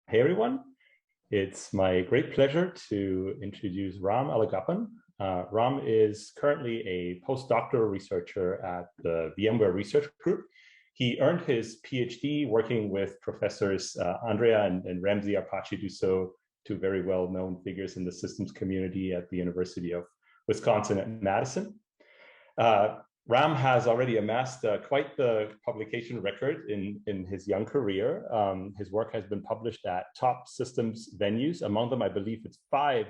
Hey everyone, it's my great pleasure to introduce Ram Alagappan. Ram is currently a postdoctoral researcher at the VMware Research Group. He earned his PhD working with professors Andrea and Ramsey Apache-Dusso, two very well-known figures in the systems community at the University of Wisconsin at Madison. Ram has already amassed quite the publication record in his young career. His work has been published at top systems venues. Among them, I believe it's 5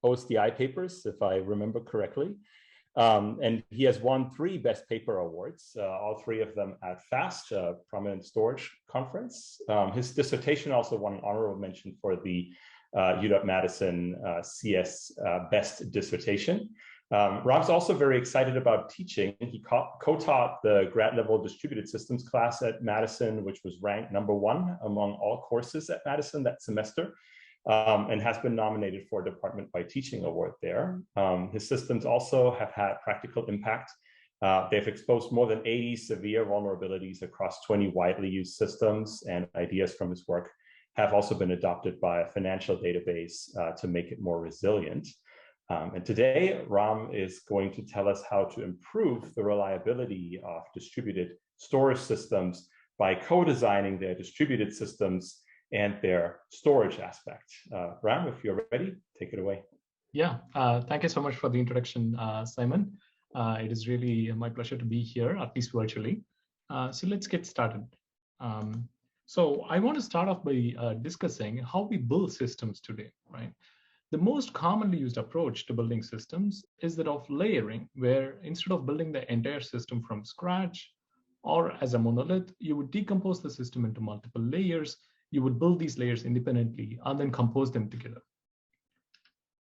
OSDI papers, if I remember correctly. And he has won 3 Best Paper Awards, all 3 of them at FAST, Prominent Storage Conference. His dissertation also won an honorable mention for the UW-Madison CS Best Dissertation. Ram's also very excited about teaching. He co-taught the grad level distributed systems class at Madison, which was ranked #1 among all courses at Madison that semester, and has been nominated for a Department by Teaching award there. His systems also have had practical impact. They've exposed more than 80 severe vulnerabilities across 20 widely used systems, and ideas from his work have also been adopted by a financial database to make it more resilient. And today, Ram is going to tell us how to improve the reliability of distributed storage systems by co-designing their distributed systems and their storage aspect. Ram, if you're ready, take it away. Yeah, thank you so much for the introduction, Simon. It is really my pleasure to be here, at least virtually. So let's get started. So I want to start off by discussing how we build systems today, right? The most commonly used approach to building systems is that of layering, where instead of building the entire system from scratch or as a monolith, you would decompose the system into multiple layers. You would build these layers independently and then compose them together.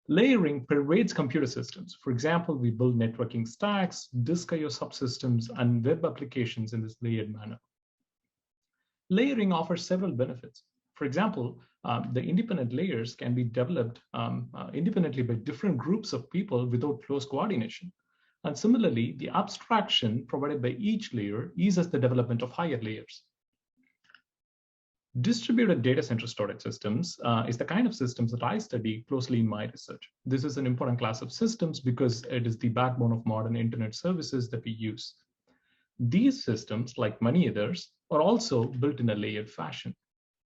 Layering pervades computer systems. For example, we build networking stacks, disk I/O subsystems, and web applications in this layered manner. Layering offers several benefits. For example, the independent layers can be developed independently by different groups of people without close coordination. And similarly, the abstraction provided by each layer eases the development of higher layers. Distributed data center storage systems is the kind of systems that I study closely in my research. This is an important class of systems because it is the backbone of modern internet services that we use. These systems, like many others, are also built in a layered fashion.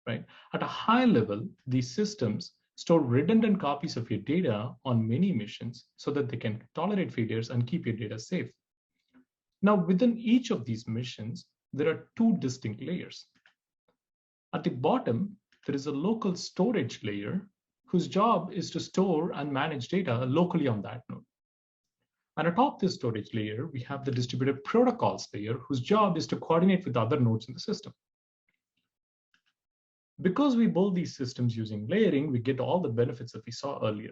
Right? At a high level, these systems store redundant copies of your data on many machines so that they can tolerate failures and keep your data safe. Now, within each of these machines, there are 2 distinct layers. At the bottom, there is a local storage layer whose job is to store and manage data locally on that node. And atop this storage layer, we have the distributed protocols layer whose job is to coordinate with other nodes in the system. Because we build these systems using layering, we get all the benefits that we saw earlier.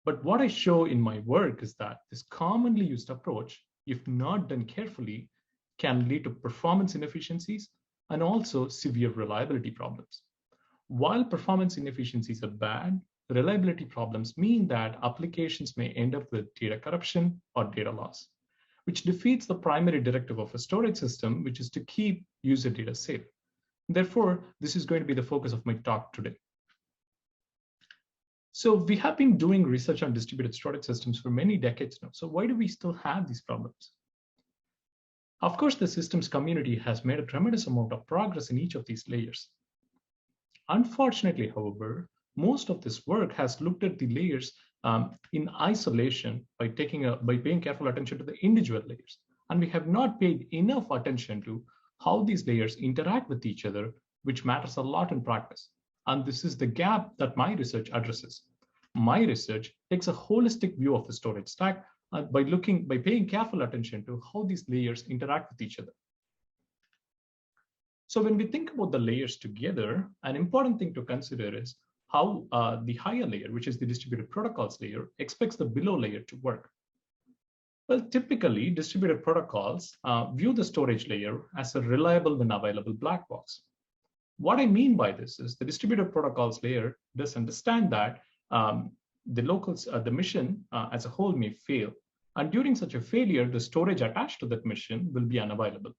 But what I show in my work is that this commonly used approach, if not done carefully, can lead to performance inefficiencies and also severe reliability problems. While performance inefficiencies are bad, reliability problems mean that applications may end up with data corruption or data loss, which defeats the primary directive of a storage system, which is to keep user data safe. Therefore, this is going to be the focus of my talk today. So we have been doing research on distributed storage systems for many decades now. So why do we still have these problems? Of course, the systems community has made a tremendous amount of progress in each of these layers. Unfortunately, however, most of this work has looked at the layers in isolation by paying careful attention to the individual layers. And we have not paid enough attention to how these layers interact with each other, which matters a lot in practice. And this is the gap that my research addresses. My research takes a holistic view of the storage stack by paying careful attention to how these layers interact with each other. So when we think about the layers together, an important thing to consider is how the higher layer, which is the distributed protocols layer, expects the below layer to work. Well, typically, distributed protocols view the storage layer as a reliable and available black box. What I mean by this is the distributed protocols layer does understand that the mission as a whole may fail. And during such a failure, the storage attached to that mission will be unavailable.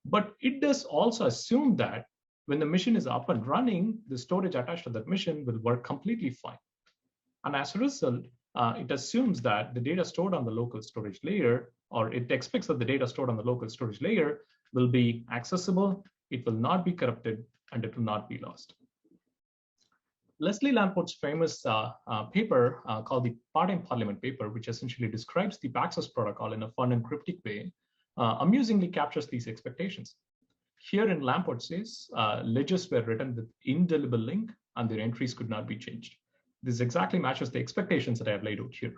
But it does also assume that When the machine is up and running, the storage attached to that machine will work completely fine. And as a result, it assumes that the data stored on the local storage layer, or it expects that the data stored on the local storage layer will be accessible, it will not be corrupted, and it will not be lost. Leslie Lamport's famous paper called the Part-Time Parliament paper, which essentially describes the Paxos protocol in a fun and cryptic way, amusingly captures these expectations. Here in Lamport says, ledgers were written with indelible ink and their entries could not be changed. This exactly matches the expectations that I have laid out here.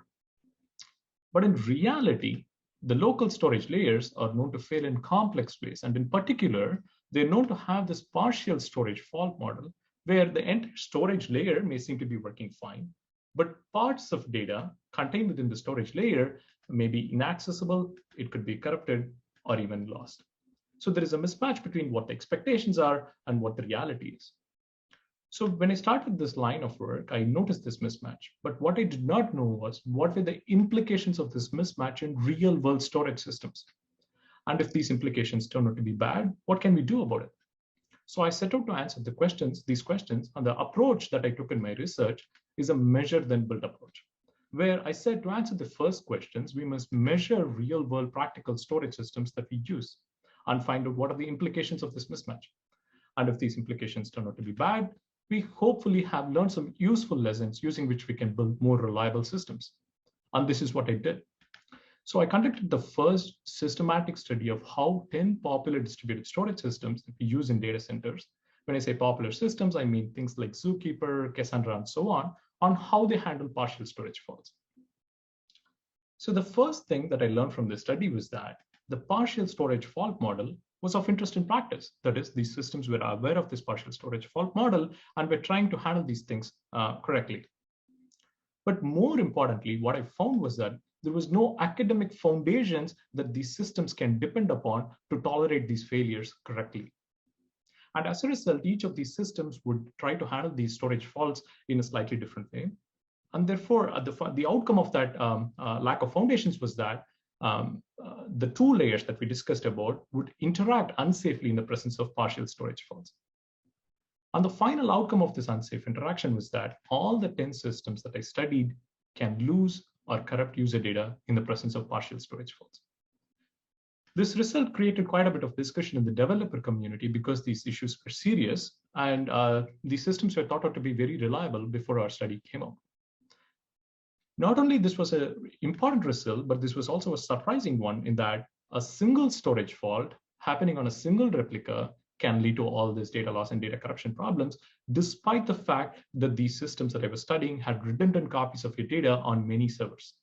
But in reality, the local storage layers are known to fail in complex ways. And in particular, they're known to have this partial storage fault model where the entire storage layer may seem to be working fine, but parts of data contained within the storage layer may be inaccessible, it could be corrupted, or even lost. So there is a mismatch between what the expectations are and what the reality is. So when I started this line of work, I noticed this mismatch, but what I did not know was what were the implications of this mismatch in real world storage systems. And if these implications turn out to be bad, what can we do about it? So I set out to answer these questions, and the approach that I took in my research is a measure then build approach, where I said to answer the first questions, we must measure real world practical storage systems that we use and find out what are the implications of this mismatch. And if these implications turn out to be bad, we hopefully have learned some useful lessons using which we can build more reliable systems. And this is what I did. So I conducted the first systematic study of how 10 popular distributed storage systems that we use in data centers. When I say popular systems, I mean things like Zookeeper, Cassandra, and so on how they handle partial storage faults. So the first thing that I learned from this study was that the partial storage fault model was of interest in practice. That is, these systems were aware of this partial storage fault model and were trying to handle these things correctly. But more importantly, what I found was that there was no academic foundations that these systems can depend upon to tolerate these failures correctly. And as a result, each of these systems would try to handle these storage faults in a slightly different way. And therefore, the outcome of that lack of foundations was that the two layers that we discussed about would interact unsafely in the presence of partial storage faults. And the final outcome of this unsafe interaction was that all the 10 systems that I studied can lose or corrupt user data in the presence of partial storage faults. This result created quite a bit of discussion in the developer community because these issues were serious and these systems were thought out to be very reliable before our study came out. Not only this was an important result, but this was also a surprising one in that a single storage fault happening on a single replica can lead to all this data loss and data corruption problems, despite the fact that these systems that I was studying had redundant copies of your data on many servers.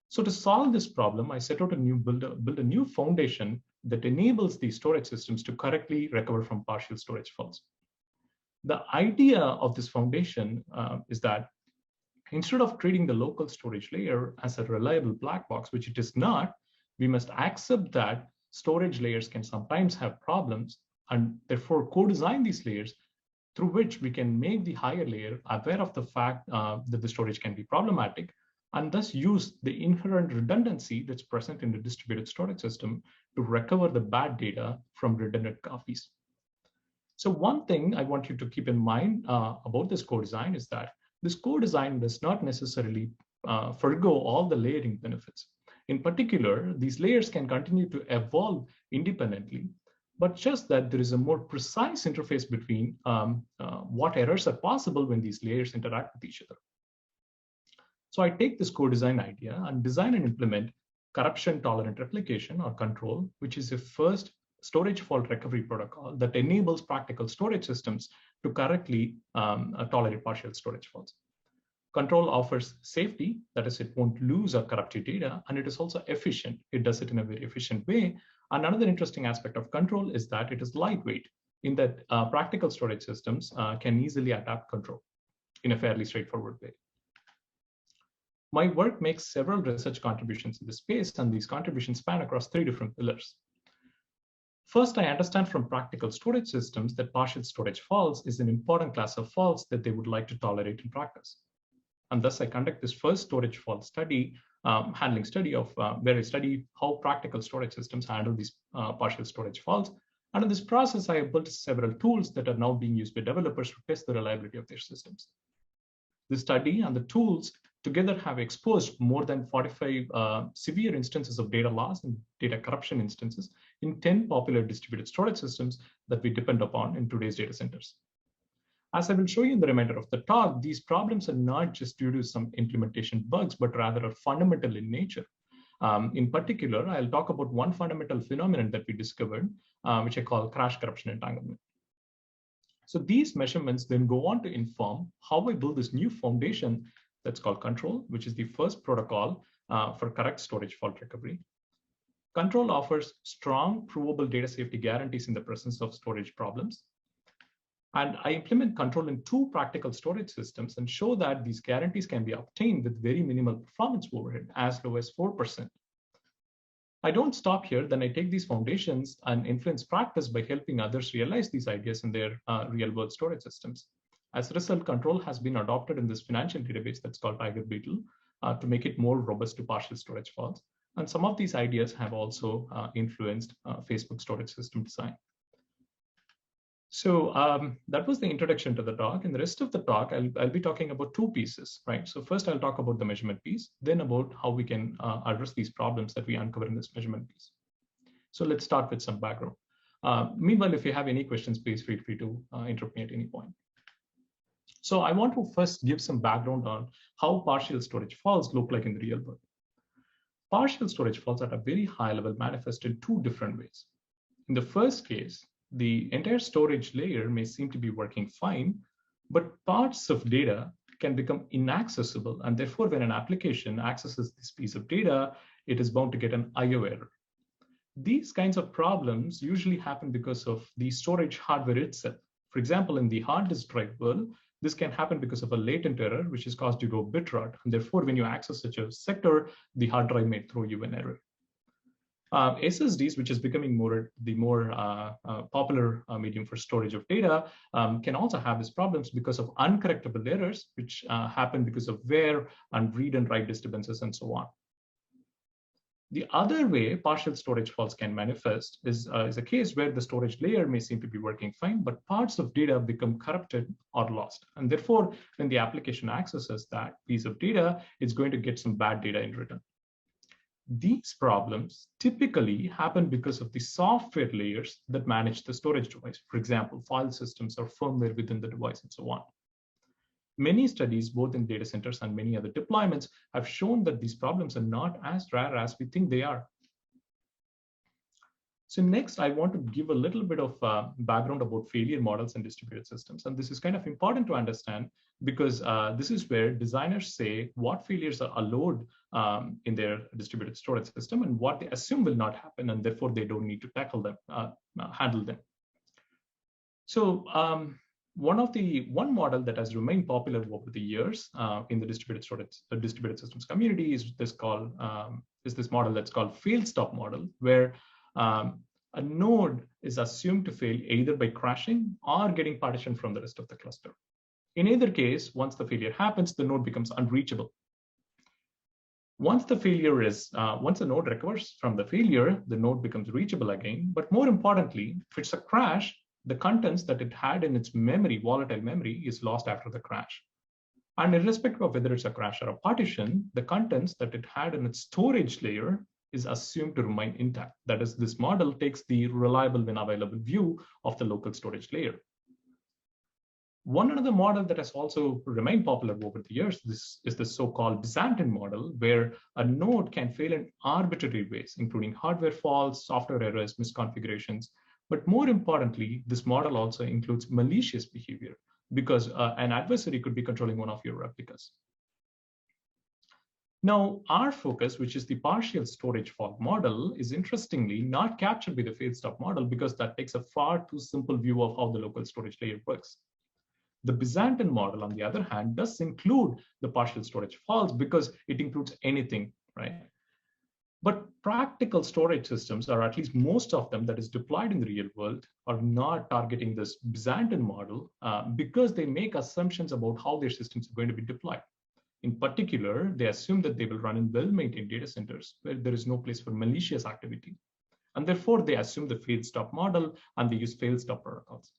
So to solve this problem, I set out to build a new foundation that enables these storage systems to correctly recover from partial storage faults. The idea of this foundation is that instead of treating the local storage layer as a reliable black box, which it is not, we must accept that storage layers can sometimes have problems and therefore co-design these layers through which we can make the higher layer aware of the fact that the storage can be problematic and thus use the inherent redundancy that's present in the distributed storage system to recover the bad data from redundant copies. So one thing I want you to keep in mind about this co-design is that this co-design does not necessarily forego all the layering benefits. In particular, these layers can continue to evolve independently, but just that there is a more precise interface between what errors are possible when these layers interact with each other. So I take this co-design idea and design and implement corruption-tolerant replication or control, which is the first storage fault recovery protocol that enables practical storage systems to correctly tolerate partial storage faults. Control offers safety, that is, it won't lose or corrupt your data, and it is also efficient. It does it in a very efficient way. And another interesting aspect of control is that it is lightweight, in that practical storage systems can easily adapt control in a fairly straightforward way. My work makes several research contributions in this space, and these contributions span across 3 different pillars. First, I understand from practical storage systems that partial storage faults is an important class of faults that they would like to tolerate in practice. And thus I conduct this first storage fault study, handling study of where I study how practical storage systems handle these partial storage faults. And in this process, I have built several tools that are now being used by developers to test the reliability of their systems. The study and the tools together have exposed more than 45 severe instances of data loss and data corruption instances in 10 popular distributed storage systems that we depend upon in today's data centers. As I will show you in the remainder of the talk, these problems are not just due to some implementation bugs, but rather are fundamental in nature. In particular, I'll talk about one fundamental phenomenon that we discovered, which I call crash corruption entanglement. So these measurements then go on to inform how I build this new foundation that's called Control, which is the first protocol for correct storage fault recovery. Control offers strong, provable data safety guarantees in the presence of storage problems. And I implement Control in 2 practical storage systems and show that these guarantees can be obtained with very minimal performance overhead, as low as 4%. I don't stop here, then I take these foundations and influence practice by helping others realize these ideas in their real-world storage systems. As a result, Control has been adopted in this financial database that's called Tiger Beetle to make it more robust to partial storage faults. And some of these ideas have also influenced Facebook storage system design. So that was the introduction to the talk. In the rest of the talk, I'll be talking about 2 pieces, right? So first, I'll talk about the measurement piece, then about how we can address these problems that we uncover in this measurement piece. So let's start with some background. Meanwhile, if you have any questions, please feel free to interrupt me at any point. So I want to first give some background on how partial storage faults look like in the real world. Partial storage faults at a very high level manifest in 2 different ways. In the first case, the entire storage layer may seem to be working fine, but parts of data can become inaccessible. And therefore, when an application accesses this piece of data, it is bound to get an I/O error. These kinds of problems usually happen because of the storage hardware itself. For example, in the hard disk drive world, this can happen because of a latent error, which is caused due to a bit rot. And therefore, when you access such a sector, the hard drive may throw you an error. SSDs, which is becoming the more popular medium for storage of data, can also have these problems because of uncorrectable errors, which happen because of wear and read and write disturbances and so on. The other way partial storage faults can manifest is a case where the storage layer may seem to be working fine, but parts of data become corrupted or lost. And therefore, when the application accesses that piece of data, it's going to get some bad data in return. These problems typically happen because of the software layers that manage the storage device. For example, file systems or firmware within the device and so on. Many studies, both in data centers and many other deployments, have shown that these problems are not as rare as we think they are. So next, I want to give a little bit of background about failure models and distributed systems. And this is kind of important to understand because this is where designers say what failures are allowed in their distributed storage system and what they assume will not happen, and therefore they don't need to tackle them, handle them. So one model that has remained popular over the years in the distributed systems community is this model that's called fail stop model, where a node is assumed to fail either by crashing or getting partitioned from the rest of the cluster. In either case, once the failure happens, the node becomes unreachable. Once the node recovers from the failure, the node becomes reachable again. But more importantly, if it's a crash, the contents that it had in its memory, volatile memory, is lost after the crash. And irrespective of whether it's a crash or a partition, the contents that it had in its storage layer is assumed to remain intact. That is, this model takes the reliable when available view of the local storage layer. One another model that has also remained popular over the years is the so-called Byzantine model, where a node can fail in arbitrary ways, including hardware faults, software errors, misconfigurations. But more importantly, this model also includes malicious behavior because an adversary could be controlling one of your replicas. Now, our focus, which is the partial storage fault model, is interestingly not captured by the fail stop model because that takes a far too simple view of how the local storage layer works. The Byzantine model, on the other hand, does include the partial storage faults because it includes anything, right? But practical storage systems, or at least most of them that is deployed in the real world, are not targeting this Byzantine model because they make assumptions about how their systems are going to be deployed. In particular, they assume that they will run in well-maintained data centers where there is no place for malicious activity. And therefore, they assume the fail-stop model and they use fail-stop protocols.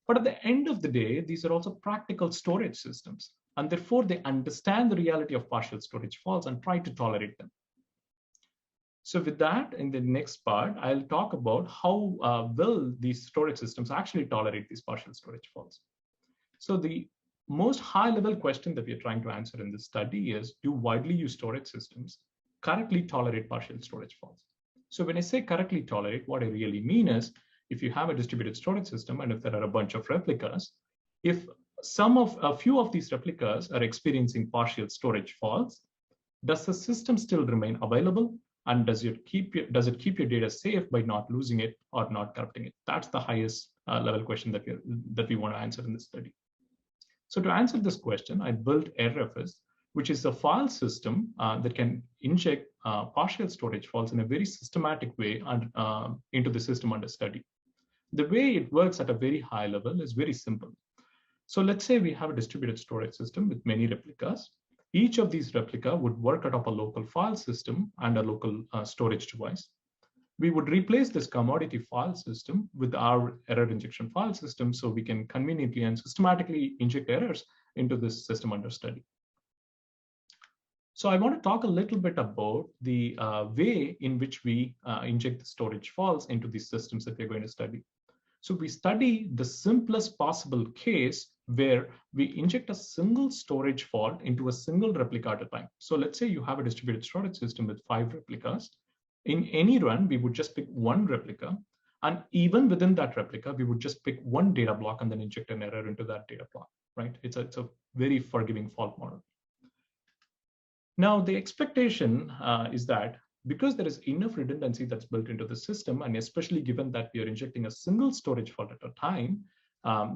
But at the end of the day, these are also practical storage systems. And therefore, they understand the reality of partial storage faults and try to tolerate them. So with that, in the next part, I'll talk about how well these storage systems actually tolerate these partial storage faults. So the most high-level question that we're trying to answer in this study is, do widely used storage systems correctly tolerate partial storage faults? So when I say correctly tolerate, what I really mean is, if you have a distributed storage system and if there are a bunch of replicas, if a few of these replicas are experiencing partial storage faults, does the system still remain available? And does it keep your data safe by not losing it or not corrupting it? That's the highest level question that we want to answer in this study. So to answer this question, I built RFS, which is a file system that can inject partial storage faults in a very systematic way into the system under study. The way it works at a very high level is very simple. So let's say we have a distributed storage system with many replicas. Each of these replica would work out of a local file system and a local storage device. We would replace this commodity file system with our error injection file system so we can conveniently and systematically inject errors into this system under study. So I want to talk a little bit about the way in which we inject the storage faults into these systems that we're going to study. So we study the simplest possible case where we inject a single storage fault into a single replica at a time. So let's say you have a distributed storage system with 5 replicas. In any run, we would just pick one replica. And even within that replica, we would just pick one data block and then inject an error into that data block, right? It's a very forgiving fault model. Now, the expectation is that because there is enough redundancy that's built into the system, and especially given that we are injecting a single storage fault at a time,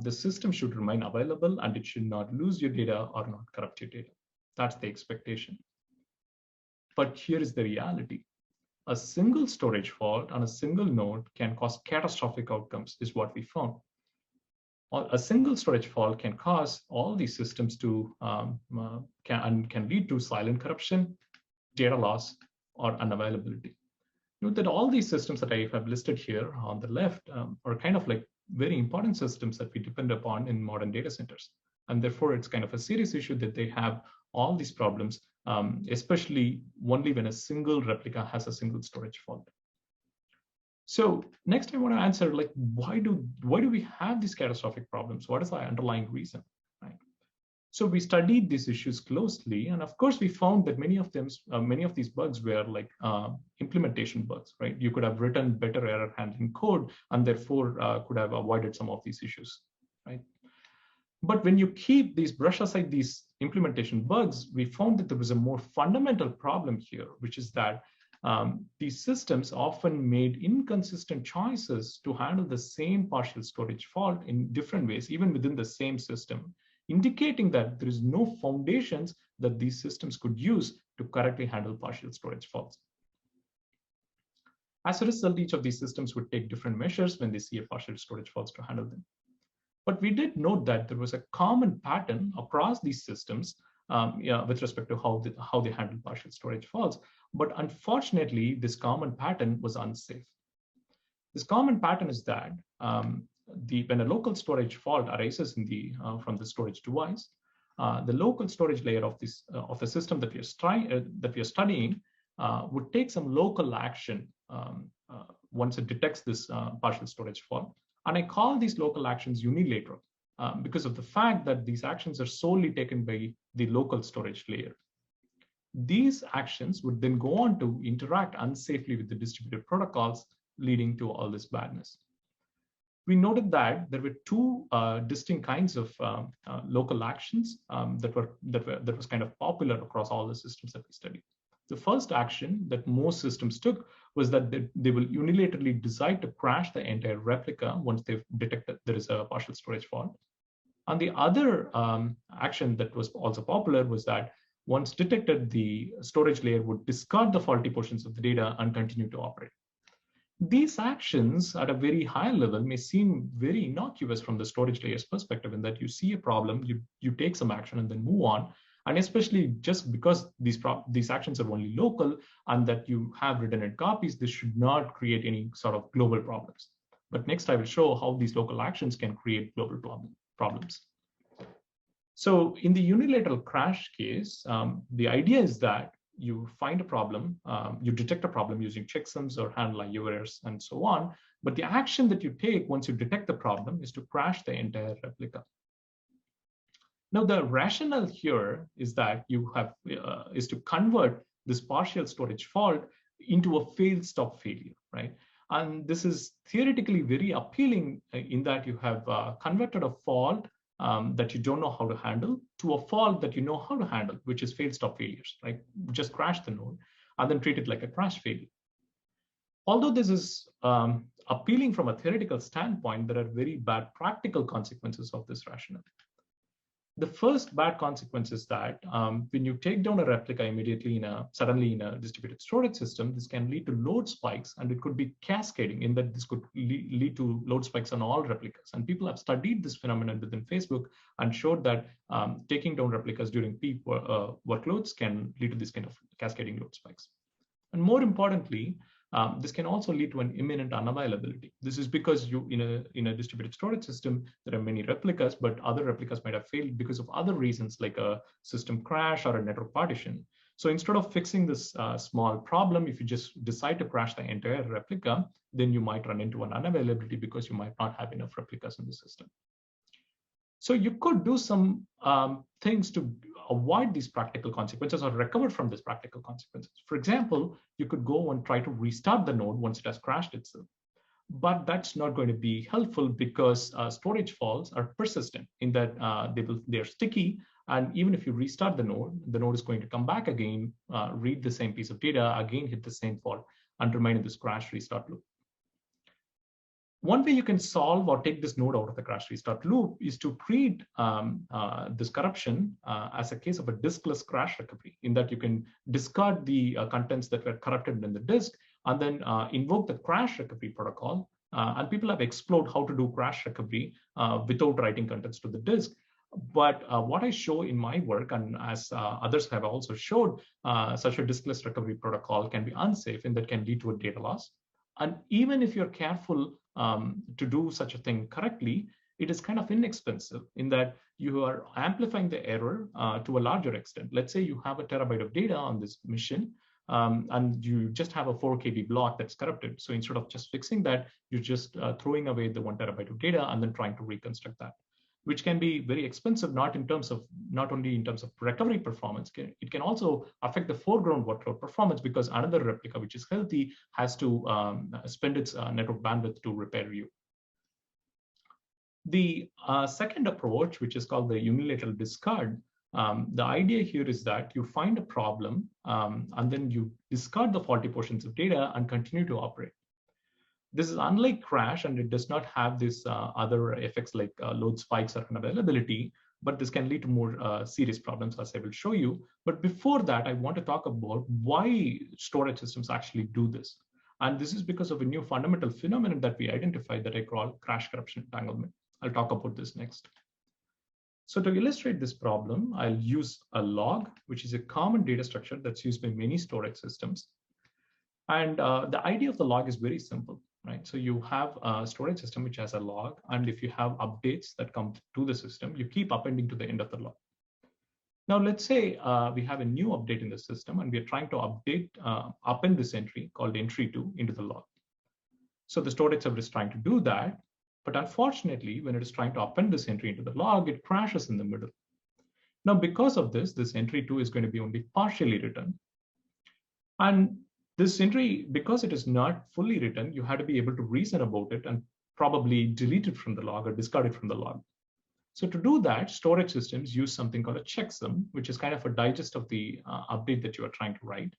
the system should remain available and it should not lose your data or not corrupt your data. That's the expectation. But here is the reality. A single storage fault on a single node can cause catastrophic outcomes, is what we found. A single storage fault can cause all these systems to, can lead to silent corruption, data loss, or unavailability. Note that all these systems that I have listed here on the left are kind of like very important systems that we depend upon in modern data centers. And therefore, it's kind of a serious issue that they have all these problems, especially only when a single replica has a single storage fault. So next, I want to answer, like, why do we have these catastrophic problems? What is the underlying reason? Right? So we studied these issues closely, and of course, we found that many of these bugs were like implementation bugs. Right? You could have written better error handling code, and therefore could have avoided some of these issues. Right? But when you brush aside these implementation bugs, we found that there was a more fundamental problem here, which is that these systems often made inconsistent choices to handle the same partial storage fault in different ways, even within the same system, indicating that there is no foundations that these systems could use to correctly handle partial storage faults. As a result, each of these systems would take different measures when they see a partial storage faults to handle them. But we did note that there was a common pattern across these systems with respect to how they handle partial storage faults. But unfortunately, this common pattern was unsafe. This common pattern is that when a local storage fault arises from the storage device, the local storage layer of the system that we are studying would take some local action once it detects this partial storage fault. And I call these local actions unilateral because of the fact that these actions are solely taken by the local storage layer. These actions would then go on to interact unsafely with the distributed protocols, leading to all this badness. We noted that there were two distinct kinds of local actions that was kind of popular across all the systems that we studied. The first action that most systems took was that they will unilaterally decide to crash the entire replica once they've detected there is a partial storage fault. And the other action that was also popular was that once detected, the storage layer would discard the faulty portions of the data and continue to operate. These actions at a very high level may seem very innocuous from the storage layer's perspective, in that you see a problem, you take some action and then move on. And especially just because these actions are only local and that you have redundant copies, this should not create any sort of global problems. But next, I will show how these local actions can create global problems. So in the unilateral crash case, the idea is that you find a problem, you detect a problem using checksums or handle IO errors and so on. But the action that you take once you detect the problem is to crash the entire replica. Now, the rationale here is that you have is to convert this partial storage fault into a failed stop failure, right? And this is theoretically very appealing in that you have converted a fault that you don't know how to handle to a fault that you know how to handle, which is failed stop failures, right? Just crash the node and then treat it like a crash failure. Although this is appealing from a theoretical standpoint, there are very bad practical consequences of this rationale. The first bad consequence is that when you take down a replica immediately suddenly in a distributed storage system, this can lead to load spikes, and it could be cascading in that this could lead to load spikes on all replicas. And people have studied this phenomenon within Facebook and showed that taking down replicas during peak workloads can lead to this kind of cascading load spikes. And more importantly, this can also lead to an imminent unavailability. This is because you in a distributed storage system, there are many replicas, but other replicas might have failed because of other reasons like a system crash or a network partition. So instead of fixing this small problem, if you just decide to crash the entire replica, then you might run into an unavailability because you might not have enough replicas in the system. So you could do some things to avoid these practical consequences or recover from these practical consequences. For example, you could go and try to restart the node once it has crashed itself. But that's not going to be helpful because storage faults are persistent in that they're sticky. And even if you restart the node is going to come back again, read the same piece of data, again hit the same fault, and remain in this crash restart loop. One way you can solve or take this node out of the crash restart loop is to treat this corruption as a case of a diskless crash recovery, in that you can discard the contents that were corrupted in the disk and then invoke the crash recovery protocol. And people have explored how to do crash recovery without writing contents to the disk. But what I show in my work, and as others have also showed, such a diskless recovery protocol can be unsafe and that can lead to a data loss. And even if you're careful to do such a thing correctly, it is kind of inexpensive in that you are amplifying the error to a larger extent. Let's say you have a terabyte of data on this machine, and you just have a 4 KB block that's corrupted. So instead of just fixing that, you're just throwing away the 1 terabyte of data and then trying to reconstruct that, which can be very expensive, not only in terms of recovery performance. It can also affect the foreground workload performance because another replica, which is healthy, has to spend its network bandwidth to repair you. The second approach, which is called the unilateral discard, the idea here is that you find a problem and then you discard the faulty portions of data and continue to operate. This is unlike crash, and it does not have this other effects like load spikes or unavailability, but this can lead to more serious problems, as I will show you. But before that, I want to talk about why storage systems actually do this. And this is because of a new fundamental phenomenon that we identified that I call crash corruption entanglement. I'll talk about this next. So to illustrate this problem, I'll use a log, which is a common data structure that's used by many storage systems. And the idea of the log is very simple. Right, so you have a storage system which has a log, and if you have updates that come to the system, you keep appending to the end of the log. Now, let's say we have a new update in the system, and we are trying to append this entry called entry 2 into the log. So the storage server is trying to do that, but unfortunately, when it is trying to append this entry into the log, it crashes in the middle. Now, because of this entry 2 is going to be only partially written. And this entry, because it is not fully written, you have to be able to reason about it and probably delete it from the log or discard it from the log. So to do that, storage systems use something called a checksum, which is kind of a digest of the update that you are trying to write.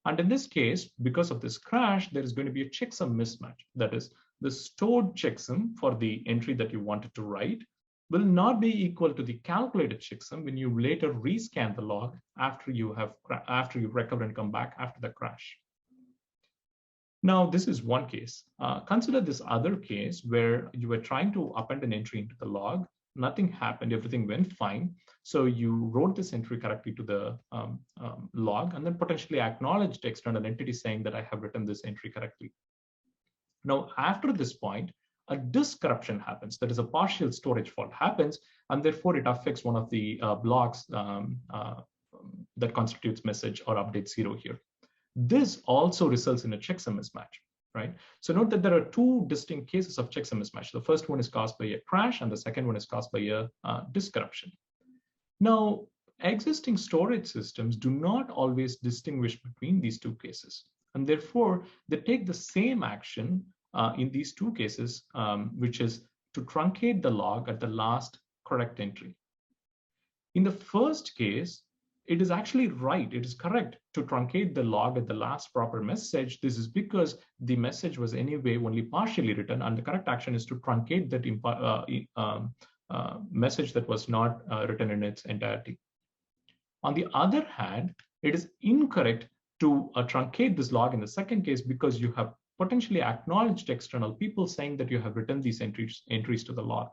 And in this case, because of this crash, there is going to be a checksum mismatch. That is, the stored checksum for the entry that you wanted to write will not be equal to the calculated checksum when you later rescan the log after you recover and come back after the crash. Now, this is one case. Consider this other case where you were trying to append an entry into the log, nothing happened, everything went fine. So you wrote this entry correctly to the log, and then potentially acknowledged external entity saying that I have written this entry correctly. Now, after this point, a disk corruption happens. That is, a partial storage fault happens, and therefore it affects one of the blocks that constitutes message or update 0 here. This also results in a checksum mismatch, right? So note that there are two distinct cases of checksum mismatch. The first one is caused by a crash, and the second one is caused by a disk corruption. Now, existing storage systems do not always distinguish between these two cases, and therefore they take the same action in these two cases, which is to truncate the log at the last correct entry. In the first case, it is actually right, it is correct to truncate the log at the last proper message. This is because the message was anyway only partially written, and the correct action is to truncate that message that was not written in its entirety. On the other hand, it is incorrect to truncate this log in the second case because you have potentially acknowledged external people saying that you have written these entries to the log.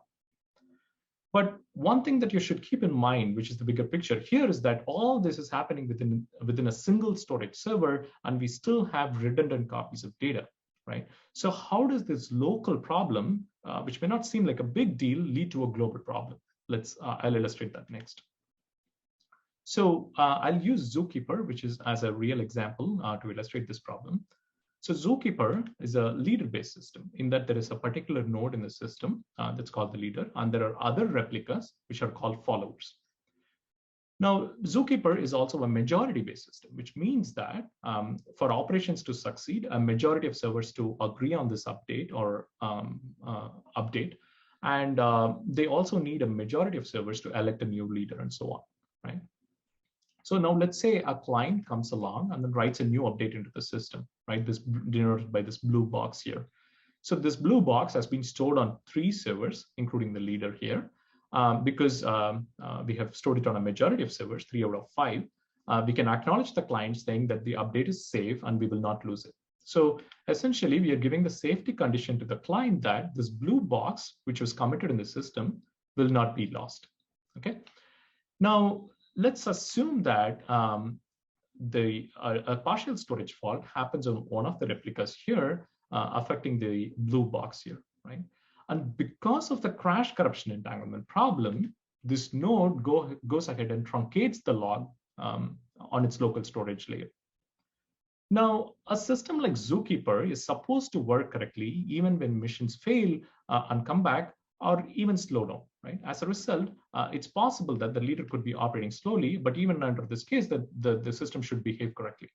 But one thing that you should keep in mind, which is the bigger picture here, is that all this is happening within a single storage server, and we still have redundant copies of data, right? So how does this local problem, which may not seem like a big deal, lead to a global problem? I'll illustrate that next. So I'll use Zookeeper, which is as a real example to illustrate this problem. So Zookeeper is a leader-based system in that there is a particular node in the system that's called the leader, and there are other replicas which are called followers. Now, Zookeeper is also a majority-based system, which means that for operations to succeed, a majority of servers to agree on this update or update, and they also need a majority of servers to elect a new leader and so on, right? So now let's say a client comes along and then writes a new update into the system, right? This denoted by this blue box here. So this blue box has been stored on 3 servers, including the leader here, because we have stored it on a majority of servers, 3 out of 5. We can acknowledge the client saying that the update is safe and we will not lose it. So essentially, we are giving the safety condition to the client that this blue box, which was committed in the system, will not be lost, okay? Now, let's assume that a partial storage fault happens on one of the replicas here, affecting the blue box here, right? And because of the crash corruption entanglement problem, this node goes ahead and truncates the log on its local storage layer. Now, a system like Zookeeper is supposed to work correctly even when missions fail and come back, or even slow down, right? As a result, it's possible that the leader could be operating slowly, but even under this case, the system should behave correctly.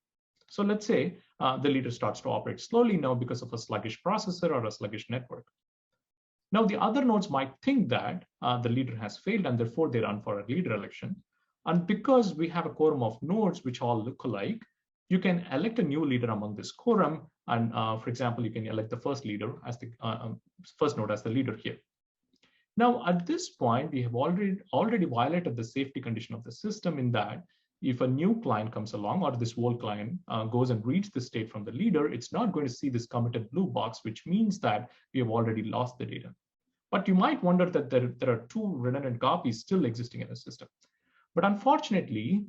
So let's say the leader starts to operate slowly now because of a sluggish processor or a sluggish network. Now, the other nodes might think that the leader has failed and therefore they run for a leader election. And because we have a quorum of nodes which all look alike, you can elect a new leader among this quorum. And for example, you can elect the first leader as the first node as the leader here. Now, at this point, we have already violated the safety condition of the system in that if a new client comes along or this old client goes and reads the state from the leader, it's not going to see this committed blue box, which means that we have already lost the data. But you might wonder that there are 2 redundant copies still existing in the system. But unfortunately,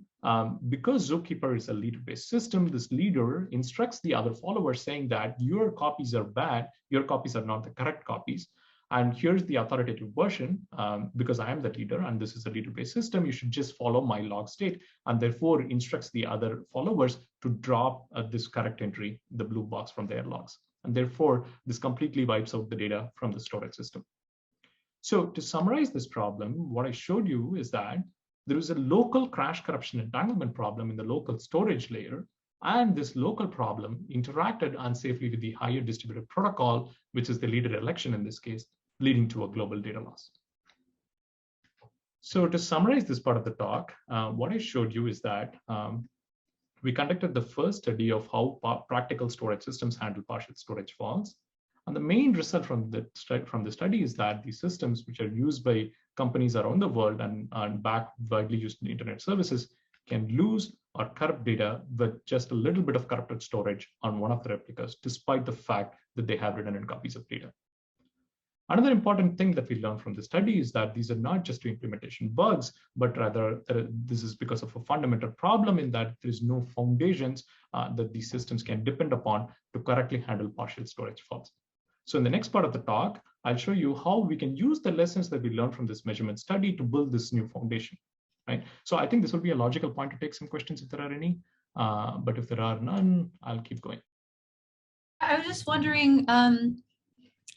because Zookeeper is a leader-based system, this leader instructs the other followers saying that your copies are bad, your copies are not the correct copies. And here's the authoritative version, because I am the leader and this is a leader-based system, you should just follow my log state, and therefore instructs the other followers to drop this correct entry, the blue box, from their logs. And therefore, this completely wipes out the data from the storage system. So to summarize this problem, what I showed you is that there is a local crash corruption entanglement problem in the local storage layer, and this local problem interacted unsafely with the higher distributed protocol, which is the leader election in this case, leading to a global data loss. So to summarize this part of the talk, what I showed you is that we conducted the first study of how practical storage systems handle partial storage faults. And the main result from the study is that these systems, which are used by companies around the world and widely used in internet services, can lose or corrupt data with just a little bit of corrupted storage on one of the replicas, despite the fact that they have redundant copies of data. Another important thing that we learned from the study is that these are not just implementation bugs, but rather this is because of a fundamental problem in that there is no foundations that these systems can depend upon to correctly handle partial storage faults. So in the next part of the talk, I'll show you how we can use the lessons that we learned from this measurement study to build this new foundation, right? So I think this will be a logical point to take some questions if there are any, but if there are none, I'll keep going. I was just wondering,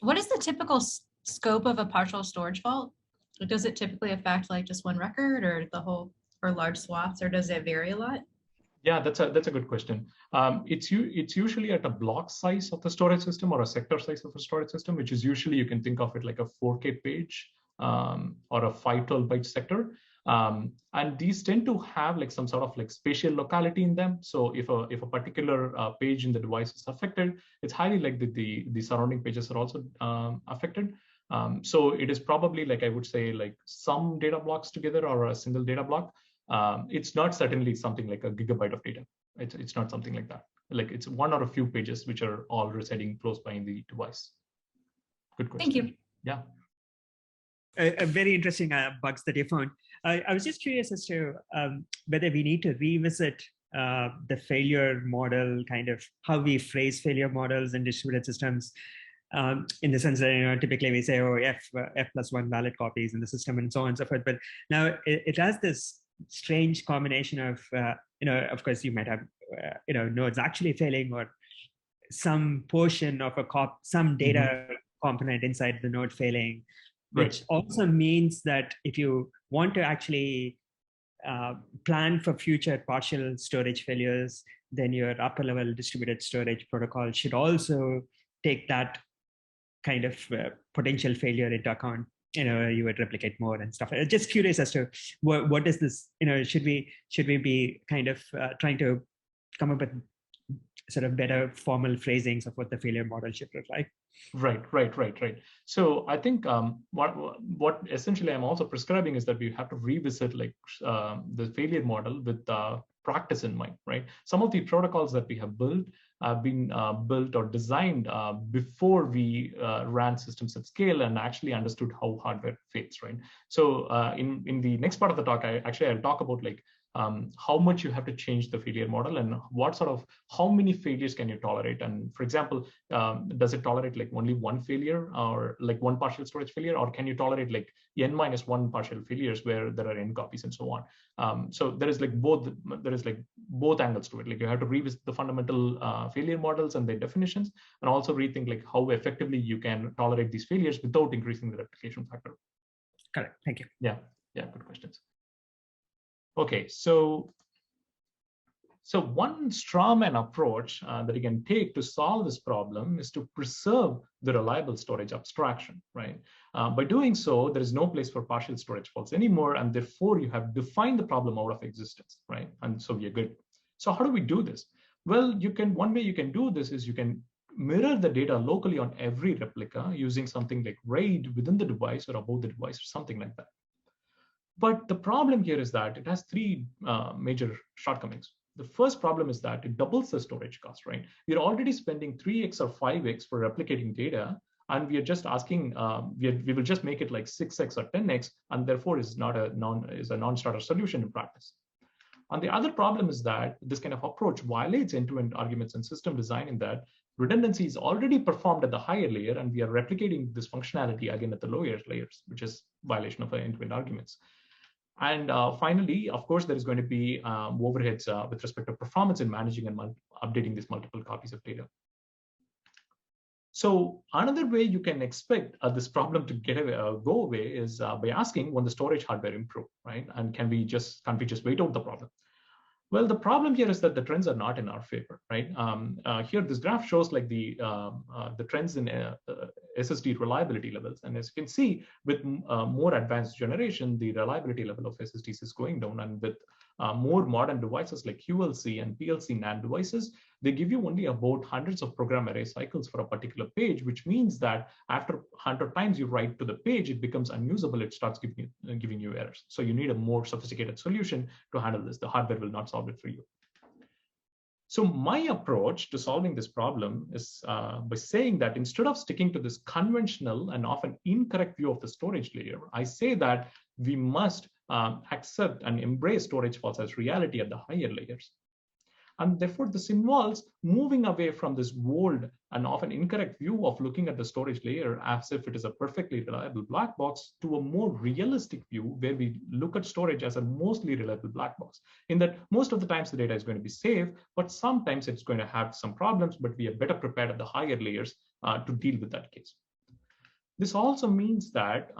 what is the typical scope of a partial storage fault? Does it typically affect like just one record or the whole, or large swaths, or does it vary a lot? Yeah, that's a good question. It's usually at a block size of the storage system or a sector size of a storage system, which is usually, you can think of it like a 4K page or a 512 byte sector. And these tend to have like some sort of like spatial locality in them. So if a particular page in the device is affected, it's highly likely the surrounding pages are also affected. So it is probably like, I would say, like some data blocks together or a single data block. It's not certainly something like a gigabyte of data. It's not something like that. Like it's one or a few pages which are all residing close by in the device. Good question. Thank you. Yeah. A very interesting bugs that you found. I was just curious as to whether we need to revisit the failure model, kind of how we phrase failure models in distributed systems, in the sense that, typically we say, oh, F+1 valid copies in the system and so on and so forth. But now it has this strange combination of, of course, you might have, nodes actually failing, or some portion of some data component inside the node failing, which also means that if you want to actually plan for future partial storage failures, then your upper level distributed storage protocol should also take that kind of potential failure into account. You would replicate more and stuff. Just curious as to what is this, should we be kind of trying to come up with sort of better formal phrasings of what the failure model should look like? Right. So I think what essentially I'm also prescribing is that we have to revisit like the failure model with practice in mind, right? Some of the protocols that we have built have been built or designed before we ran systems at scale and actually understood how hardware fails, right? So in the next part of the talk, I'll talk about like how much you have to change the failure model and how many failures can you tolerate? And for example, does it tolerate like only one failure or like one partial storage failure, or can you tolerate like n-1 partial failures where there are n copies and so on? So there is like both angles to it. Like you have to revisit the fundamental failure models and their definitions, and also rethink like how effectively you can tolerate these failures without increasing the replication factor. Correct. Thank you. Yeah, good questions. Okay, so one strawman approach that you can take to solve this problem is to preserve the reliable storage abstraction, right? By doing so, there is no place for partial storage faults anymore, and therefore you have defined the problem out of existence, right? And so we are good. So how do we do this? Well, one way you can do this is you can mirror the data locally on every replica using something like RAID within the device or above the device or something like that. But the problem here is that it has three major shortcomings. The first problem is that it doubles the storage cost, right? We're already spending 3x or 5x for replicating data, and we are just asking, we will just make it like 6x or 10x, and therefore is a non-starter solution in practice. And the other problem is that this kind of approach violates end-to-end arguments and system design in that redundancy is already performed at the higher layer, and we are replicating this functionality again at the lower layers, which is violation of end-to-end arguments. And finally, of course, there is going to be overheads with respect to performance in managing and updating these multiple copies of data. So another way you can expect this problem to go away is by asking, when the storage hardware improve, right? And can't we just wait out the problem? Well, the problem here is that the trends are not in our favor, right? Here, this graph shows like the trends in SSD reliability levels. And as you can see, with more advanced generation, the reliability level of SSDs is going down. And with more modern devices like QLC and PLC NAND devices, they give you only about hundreds of program array cycles for a particular page, which means that after 100 times you write to the page, it becomes unusable. It starts giving you errors. So you need a more sophisticated solution to handle this. The hardware will not solve it for you. So my approach to solving this problem is by saying that instead of sticking to this conventional and often incorrect view of the storage layer, I say that we must accept and embrace storage faults as reality at the higher layers. And therefore, this involves moving away from this old and often incorrect view of looking at the storage layer as if it is a perfectly reliable black box to a more realistic view where we look at storage as a mostly reliable black box. In that most of the times the data is going to be safe, but sometimes it's going to have some problems, but we are better prepared at the higher layers to deal with that case. This also means that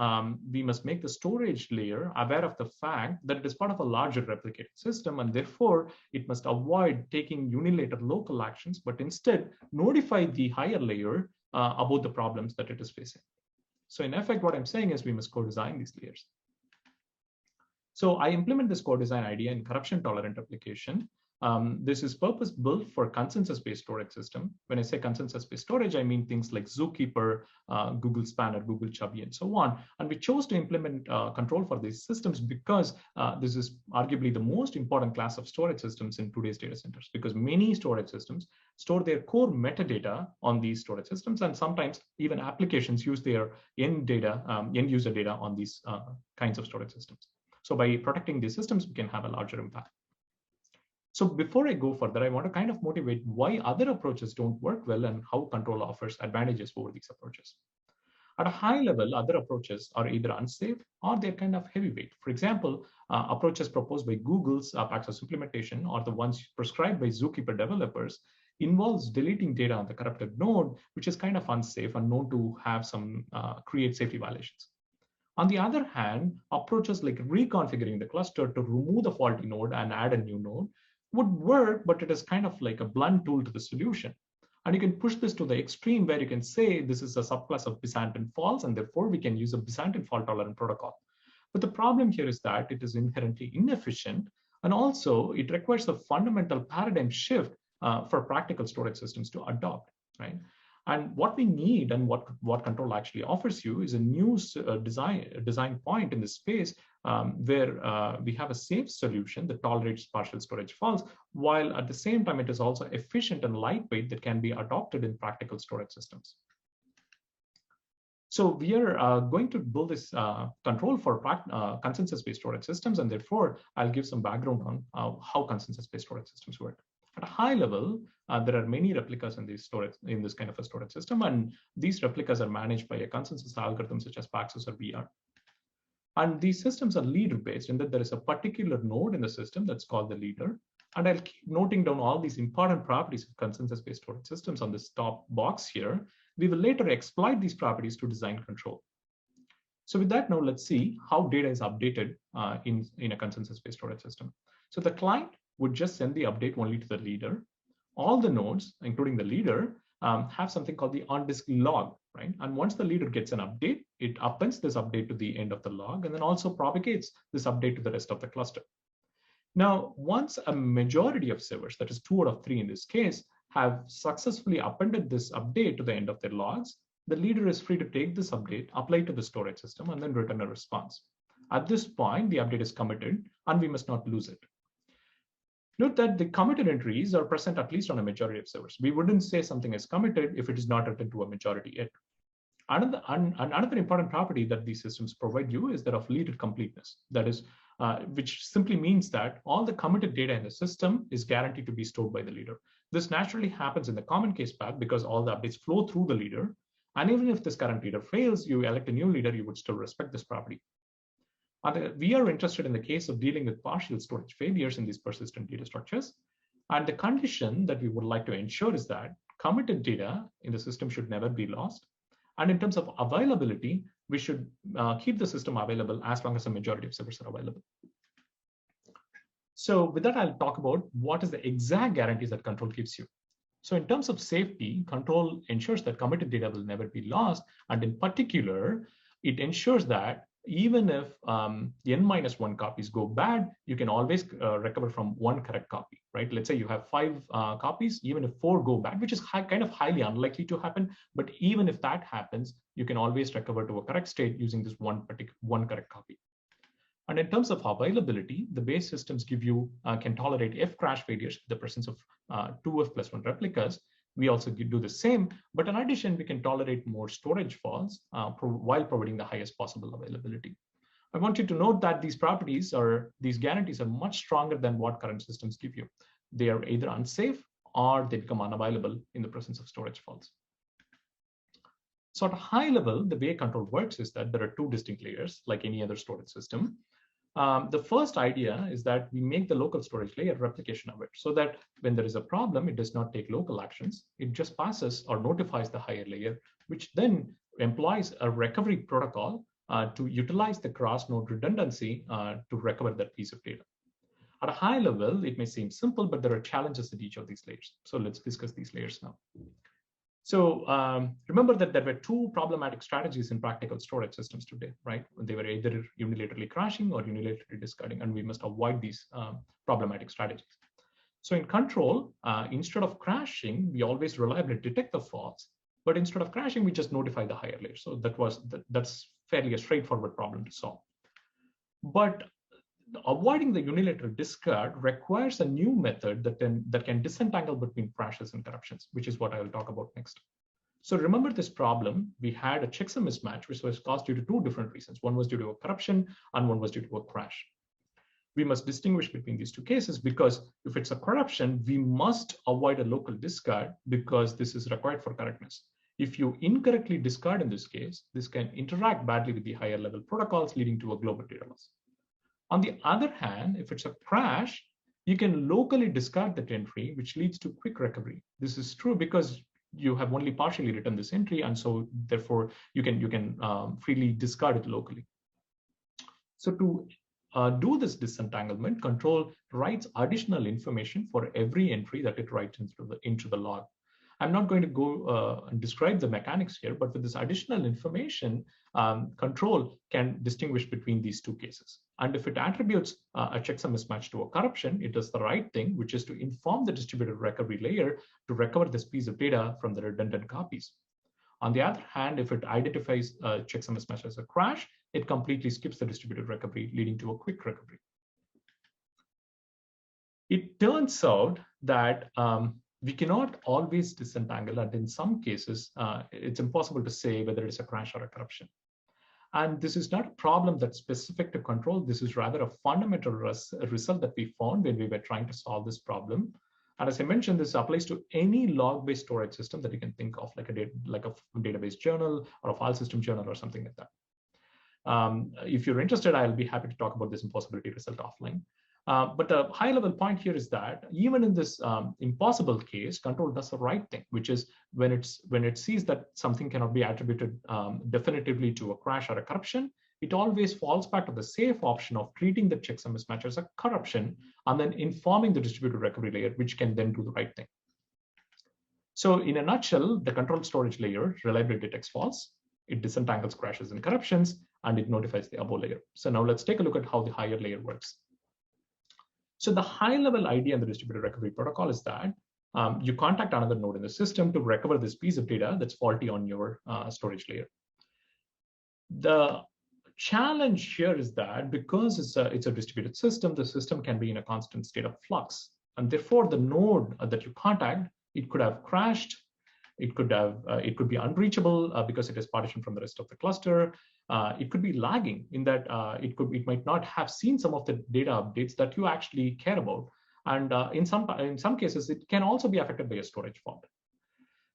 we must make the storage layer aware of the fact that it is part of a larger replicated system, and therefore it must avoid taking unilateral local actions, but instead notify the higher layer about the problems that it is facing. So in effect, what I'm saying is we must co-design these layers. So I implement this co-design idea in corruption-tolerant application. This is purpose-built for consensus-based storage system. When I say consensus-based storage, I mean things like Zookeeper, Google Spanner, Google Chubby, and so on. And we chose to implement control for these systems because this is arguably the most important class of storage systems in today's data centers, because many storage systems store their core metadata on these storage systems, and sometimes even applications use their end user data on these kinds of storage systems. So by protecting these systems, we can have a larger impact. So before I go further, I want to kind of motivate why other approaches don't work well and how control offers advantages over these approaches. At a high level, other approaches are either unsafe or they're kind of heavyweight. For example, approaches proposed by Google's Paxos implementation or the ones prescribed by Zookeeper developers involves deleting data on the corrupted node, which is kind of unsafe and known to have some create safety violations. On the other hand, approaches like reconfiguring the cluster to remove the faulty node and add a new node would work, but it is kind of like a blunt tool to the solution. And you can push this to the extreme where you can say this is a subclass of Byzantine faults, and therefore we can use a Byzantine fault tolerant protocol. But the problem here is that it is inherently inefficient, and also it requires a fundamental paradigm shift for practical storage systems to adopt, right? And what we need and what control actually offers you is a new design point in this space where we have a safe solution that tolerates partial storage faults, while at the same time it is also efficient and lightweight that can be adopted in practical storage systems. So we are going to build this control for consensus-based storage systems, and therefore I'll give some background on how consensus-based storage systems work. At a high level, there are many replicas in this kind of a storage system, and these replicas are managed by a consensus algorithm such as Paxos or VR. And these systems are leader-based in that there is a particular node in the system that's called the leader. And I'll keep noting down all these important properties of consensus-based storage systems on this top box here. We will later exploit these properties to design control. So with that, now let's see how data is updated in a consensus-based storage system. So the client would just send the update only to the leader. All the nodes, including the leader, have something called the on-disk log, right? And once the leader gets an update, it appends this update to the end of the log and then also propagates this update to the rest of the cluster. Now, once a majority of servers, that is 2 out of 3 in this case, have successfully appended this update to the end of their logs, the leader is free to take this update, apply it to the storage system, and then return a response. At this point, the update is committed, and we must not lose it. Note that the committed entries are present at least on a majority of servers. We wouldn't say something is committed if it is not written to a majority yet. Another important property that these systems provide you is that of leader completeness. That is, which simply means that all the committed data in the system is guaranteed to be stored by the leader. This naturally happens in the common case path because all the updates flow through the leader. And even if this current leader fails, you elect a new leader, you would still respect this property. We are interested in the case of dealing with partial storage failures in these persistent data structures. And the condition that we would like to ensure is that committed data in the system should never be lost. And in terms of availability, we should keep the system available as long as a majority of servers are available. So with that, I'll talk about what is the exact guarantees that control gives you. So in terms of safety, control ensures that committed data will never be lost. And in particular, it ensures that even if n-1 copies go bad, you can always recover from 1 correct copy, right? Let's say you have 5 copies, even if 4 go bad, which is kind of highly unlikely to happen. But even if that happens, you can always recover to a correct state using this one correct copy. And in terms of availability, the base systems give you can tolerate F crash failures with the presence of 2F plus 1 replicas. We also do the same, but in addition, we can tolerate more storage faults while providing the highest possible availability. I want you to note that these properties or these guarantees are much stronger than what current systems give you. They are either unsafe or they become unavailable in the presence of storage faults. So at a high level, the way control works is that there are two distinct layers, like any other storage system. The first idea is that we make the local storage layer replication aware, so that when there is a problem, it does not take local actions. It just passes or notifies the higher layer, which then employs a recovery protocol to utilize the cross-node redundancy to recover that piece of data. At a high level, it may seem simple, but there are challenges at each of these layers. So let's discuss these layers now. So remember that there were two problematic strategies in practical storage systems today, right? They were either unilaterally crashing or unilaterally discarding, and we must avoid these problematic strategies. So in control, instead of crashing, we always reliably detect the faults, but instead of crashing, we just notify the higher layer. So that's fairly a straightforward problem to solve. But avoiding the unilateral discard requires a new method that can disentangle between crashes and corruptions, which is what I will talk about next. So remember this problem, we had a checksum mismatch, which was caused due to two different reasons. One was due to a corruption and one was due to a crash. We must distinguish between these two cases because if it's a corruption, we must avoid a local discard because this is required for correctness. If you incorrectly discard in this case, this can interact badly with the higher level protocols, leading to a global data loss. On the other hand, if it's a crash, you can locally discard that entry, which leads to quick recovery. This is true because you have only partially written this entry, and so therefore you can freely discard it locally. So to do this disentanglement, control writes additional information for every entry that it writes into the log. I'm not going to go and describe the mechanics here, but with this additional information, control can distinguish between these two cases. And if it attributes a checksum mismatch to a corruption, it does the right thing, which is to inform the distributed recovery layer to recover this piece of data from the redundant copies. On the other hand, if it identifies a checksum mismatch as a crash, it completely skips the distributed recovery, leading to a quick recovery. It turns out that we cannot always disentangle, and in some cases, it's impossible to say whether it's a crash or a corruption. And this is not a problem that's specific to control. This is rather a fundamental result that we found when we were trying to solve this problem. And as I mentioned, this applies to any log-based storage system that you can think of, like a database journal or a file system journal or something like that. If you're interested, I'll be happy to talk about this impossibility result offline. But the high-level point here is that even in this impossible case, control does the right thing, which is when it sees that something cannot be attributed definitively to a crash or a corruption, it always falls back to the safe option of treating the checksum mismatch as a corruption and then informing the distributed recovery layer, which can then do the right thing. So in a nutshell, the control storage layer reliably detects faults, it disentangles crashes and corruptions, and it notifies the above layer. So now let's take a look at how the higher layer works. So the high-level idea in the distributed recovery protocol is that you contact another node in the system to recover this piece of data that's faulty on your storage layer. The challenge here is that because it's a distributed system, the system can be in a constant state of flux. And therefore, the node that you contact, it could have crashed, it could be unreachable because it is partitioned from the rest of the cluster. It could be lagging in that it might not have seen some of the data updates that you actually care about. And in some cases, it can also be affected by a storage fault.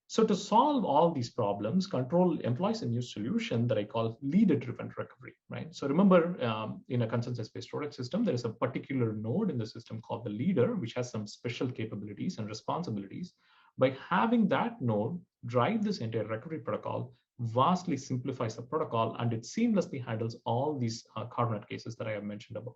So to solve all these problems, control employs a new solution that I call leader-driven recovery, right? So remember, in a consensus-based storage system, there is a particular node in the system called the leader, which has some special capabilities and responsibilities. By having that node drive this entire recovery protocol, vastly simplifies the protocol, and it seamlessly handles all these coronet cases that I have mentioned above.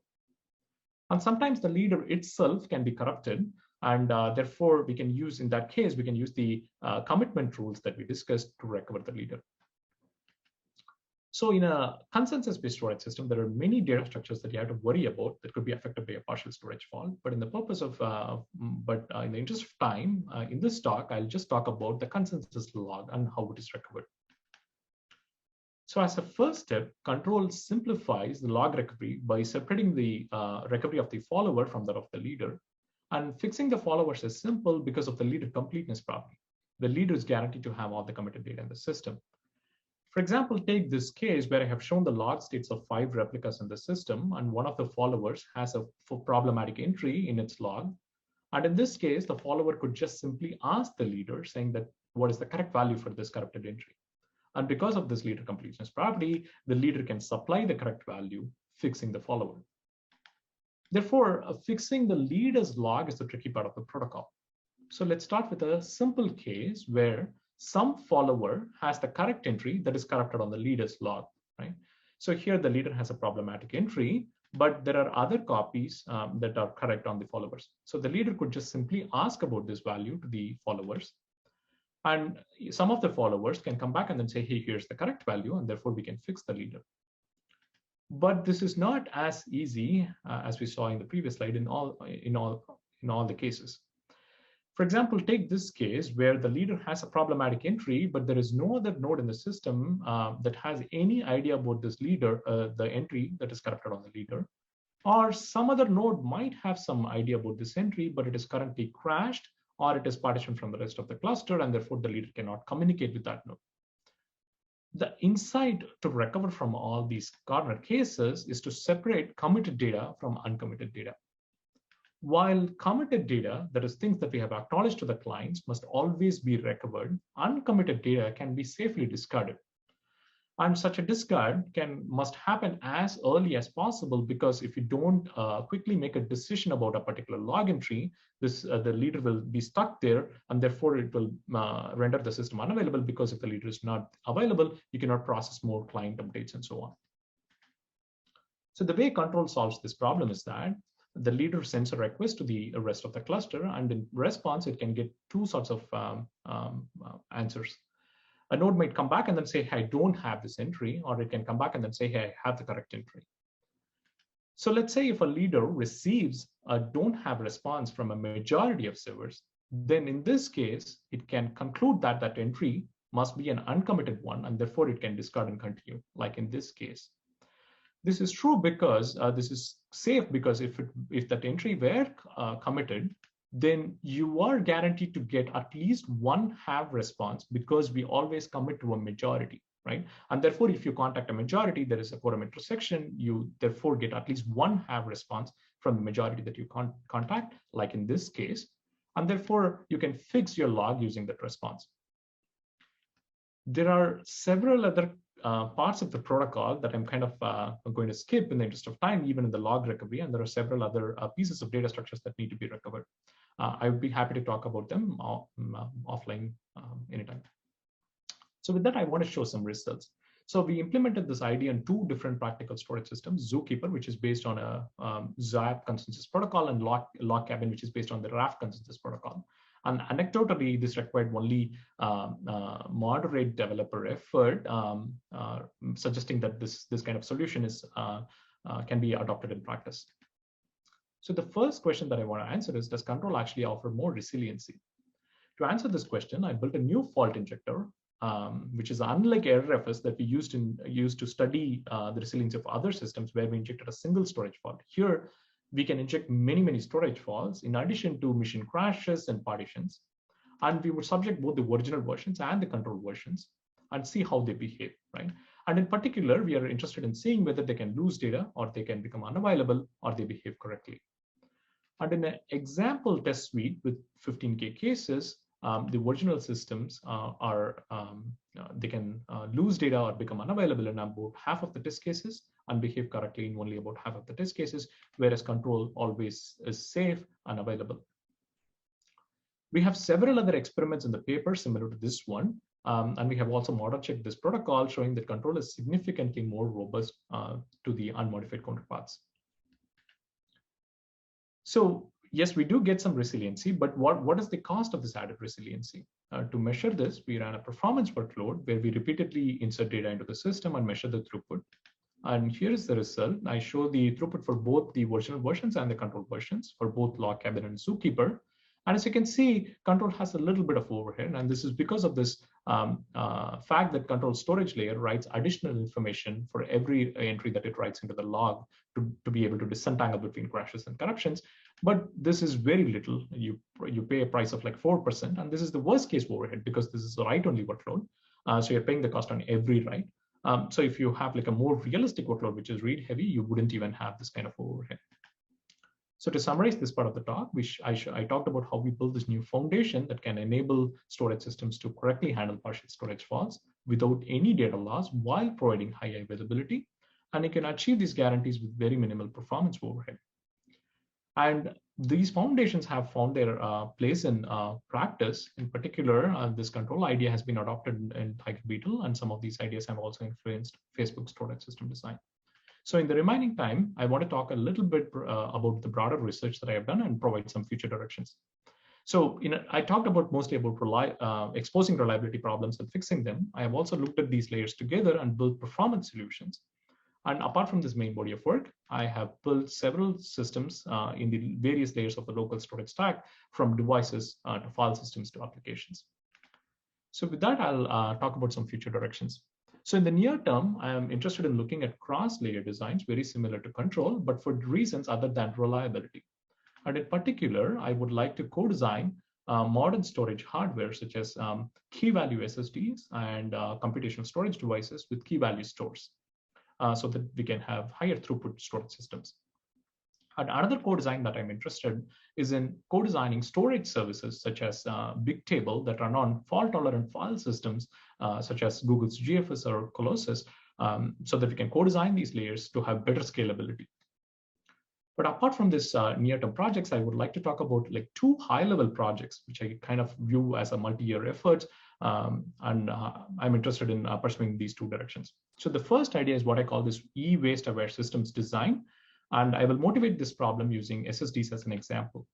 And sometimes the leader itself can be corrupted, and therefore we can use, in that case, we can use the commitment rules that we discussed to recover the leader. So in a consensus-based storage system, there are many data structures that you have to worry about that could be affected by a partial storage fault. But in the purpose of, in the interest of time, in this talk, I'll just talk about the consensus log and how it is recovered. So as a first step, control simplifies the log recovery by separating the recovery of the follower from that of the leader. And fixing the followers is simple because of the leader completeness property. The leader is guaranteed to have all the committed data in the system. For example, take this case where I have shown the log states of 5 replicas in the system, and one of the followers has a problematic entry in its log. And in this case, the follower could just simply ask the leader saying that what is the correct value for this corrupted entry. And because of this leader completeness property, the leader can supply the correct value, fixing the follower. Therefore, fixing the leader's log is the tricky part of the protocol. So let's start with a simple case where some follower has the correct entry that is corrupted on the leader's log, right? So here the leader has a problematic entry, but there are other copies that are correct on the followers. So the leader could just simply ask about this value to the followers. And some of the followers can come back and then say, hey, here's the correct value, and therefore we can fix the leader. But this is not as easy as we saw in the previous slide in all the cases. For example, take this case where the leader has a problematic entry, but there is no other node in the system that has any idea about this leader, the entry that is corrupted on the leader. Or some other node might have some idea about this entry, but it is currently crashed, or it is partitioned from the rest of the cluster, and therefore the leader cannot communicate with that node. The insight to recover from all these corner cases is to separate committed data from uncommitted data. While committed data, that is things that we have acknowledged to the clients, must always be recovered, uncommitted data can be safely discarded. And such a discard must happen as early as possible, because if you don't quickly make a decision about a particular log entry, the leader will be stuck there, and therefore it will render the system unavailable, because if the leader is not available, you cannot process more client updates and so on. So the way control solves this problem is that the leader sends a request to the rest of the cluster, and in response, it can get two sorts of answers. A node might come back and then say, hey, I don't have this entry, or it can come back and then say, hey, I have the correct entry. So let's say if a leader receives a don't have response from a majority of servers, then in this case, it can conclude that that entry must be an uncommitted one, and therefore it can discard and continue, like in this case. This is true because this is safe, because if that entry were committed, then you are guaranteed to get at least one have response, because we always commit to a majority, right? And therefore, if you contact a majority, there is a quorum intersection, you therefore get at least one have response from the majority that you contact, like in this case. And therefore, you can fix your log using that response. There are several other parts of the protocol that I'm kind of going to skip in the interest of time, even in the log recovery, and there are several other pieces of data structures that need to be recovered. I would be happy to talk about them offline anytime. So with that, I want to show some results. So we implemented this idea in two different practical storage systems, Zookeeper, which is based on a ZAP consensus protocol, and Log Cabin, which is based on the Raft consensus protocol. And anecdotally, this required only moderate developer effort, suggesting that this kind of solution can be adopted in practice. So the first question that I want to answer is, does control actually offer more resiliency? To answer this question, I built a new fault injector, which is unlike RFS that we used to study the resiliency of other systems, where we injected a single storage fault. Here, we can inject many storage faults in addition to machine crashes and partitions. And we would subject both the original versions and the control versions and see how they behave, right? And in particular, we are interested in seeing whether they can lose data, or they can become unavailable, or they behave correctly. And in an example test suite with 15K cases, the original systems they can lose data or become unavailable in about half of the test cases, and behave correctly in only about half of the test cases, whereas control always is safe and available. We have several other experiments in the paper similar to this one, and we have also model checked this protocol, showing that control is significantly more robust to the unmodified counterparts. So yes, we do get some resiliency, but what is the cost of this added resiliency? To measure this, we ran a performance workload where we repeatedly insert data into the system and measure the throughput. And here is the result. I show the throughput for both the original versions and the control versions for both Log Cabin and Zookeeper. And as you can see, control has a little bit of overhead, and this is because of this fact that control storage layer writes additional information for every entry that it writes into the log to be able to disentangle between crashes and corruptions. But this is very little. You pay a price of like 4%, and this is the worst case overhead because this is a write-only workload. So you're paying the cost on every write. So if you have like a more realistic workload, which is read heavy, you wouldn't even have this kind of overhead. So to summarize this part of the talk, I talked about how we build this new foundation that can enable storage systems to correctly handle partial storage faults without any data loss while providing high availability. And it can achieve these guarantees with very minimal performance overhead. And these foundations have found their place in practice. In particular, this control idea has been adopted in Tiger Beetle, and some of these ideas have also influenced Facebook's storage system design. So in the remaining time, I want to talk a little bit about the broader research that I have done and provide some future directions. So I talked about mostly about exposing reliability problems and fixing them. I have also looked at these layers together and built performance solutions. And apart from this main body of work, I have built several systems in the various layers of the local storage stack, from devices to file systems to applications. So with that, I'll talk about some future directions. So in the near term, I am interested in looking at cross-layer designs very similar to control, but for reasons other than reliability. And in particular, I would like to co-design modern storage hardware, such as key value SSDs and computational storage devices with key value stores, so that we can have higher throughput storage systems. And another co-design that I'm interested is in co-designing storage services such as Bigtable that run on fault-tolerant file systems, such as Google's GFS or Colossus, so that we can co-design these layers to have better scalability. But apart from this near-term projects, I would like to talk about like 2 high-level projects, which I kind of view as a multi-year effort, and I'm interested in pursuing these 2 directions. So the first idea is what I call this e-waste aware systems design. And I will motivate this problem using SSDs as an example.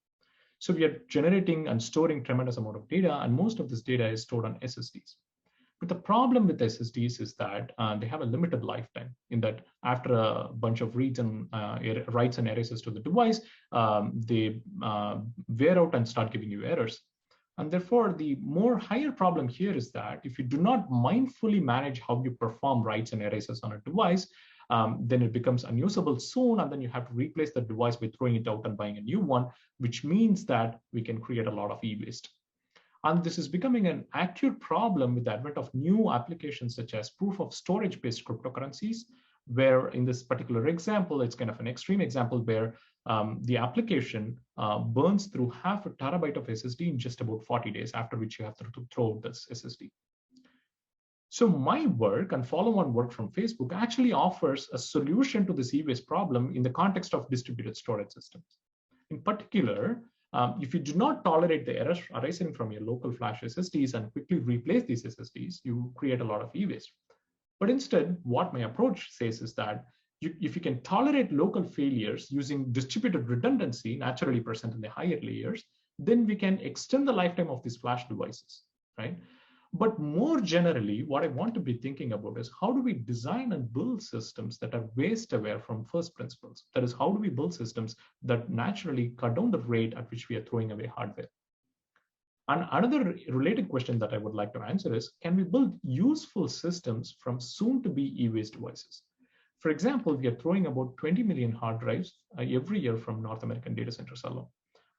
So we are generating and storing tremendous amount of data, and most of this data is stored on SSDs. But the problem with SSDs is that they have a limited lifetime, in that after a bunch of reads and writes and erases to the device, they wear out and start giving you errors. And therefore, the more higher problem here is that if you do not mindfully manage how you perform writes and erases on a device, then it becomes unusable soon, and then you have to replace the device by throwing it out and buying a new one, which means that we can create a lot of e-waste. And this is becoming an acute problem with the advent of new applications such as proof of storage-based cryptocurrencies, where in this particular example, it's kind of an extreme example where the application burns through half a terabyte of SSD in just about 40 days, after which you have to throw out this SSD. So my work and follow-on work from Facebook actually offers a solution to this e-waste problem in the context of distributed storage systems. In particular, if you do not tolerate the errors arising from your local flash SSDs and quickly replace these SSDs, you create a lot of e-waste. But instead, what my approach says is that if you can tolerate local failures using distributed redundancy naturally present in the higher layers, then we can extend the lifetime of these flash devices, right? But more generally, what I want to be thinking about is how do we design and build systems that are waste aware from first principles? That is, how do we build systems that naturally cut down the rate at which we are throwing away hardware? And another related question that I would like to answer is, can we build useful systems from soon to be e-waste devices? For example, we are throwing about 20 million hard drives every year from North American data centers alone.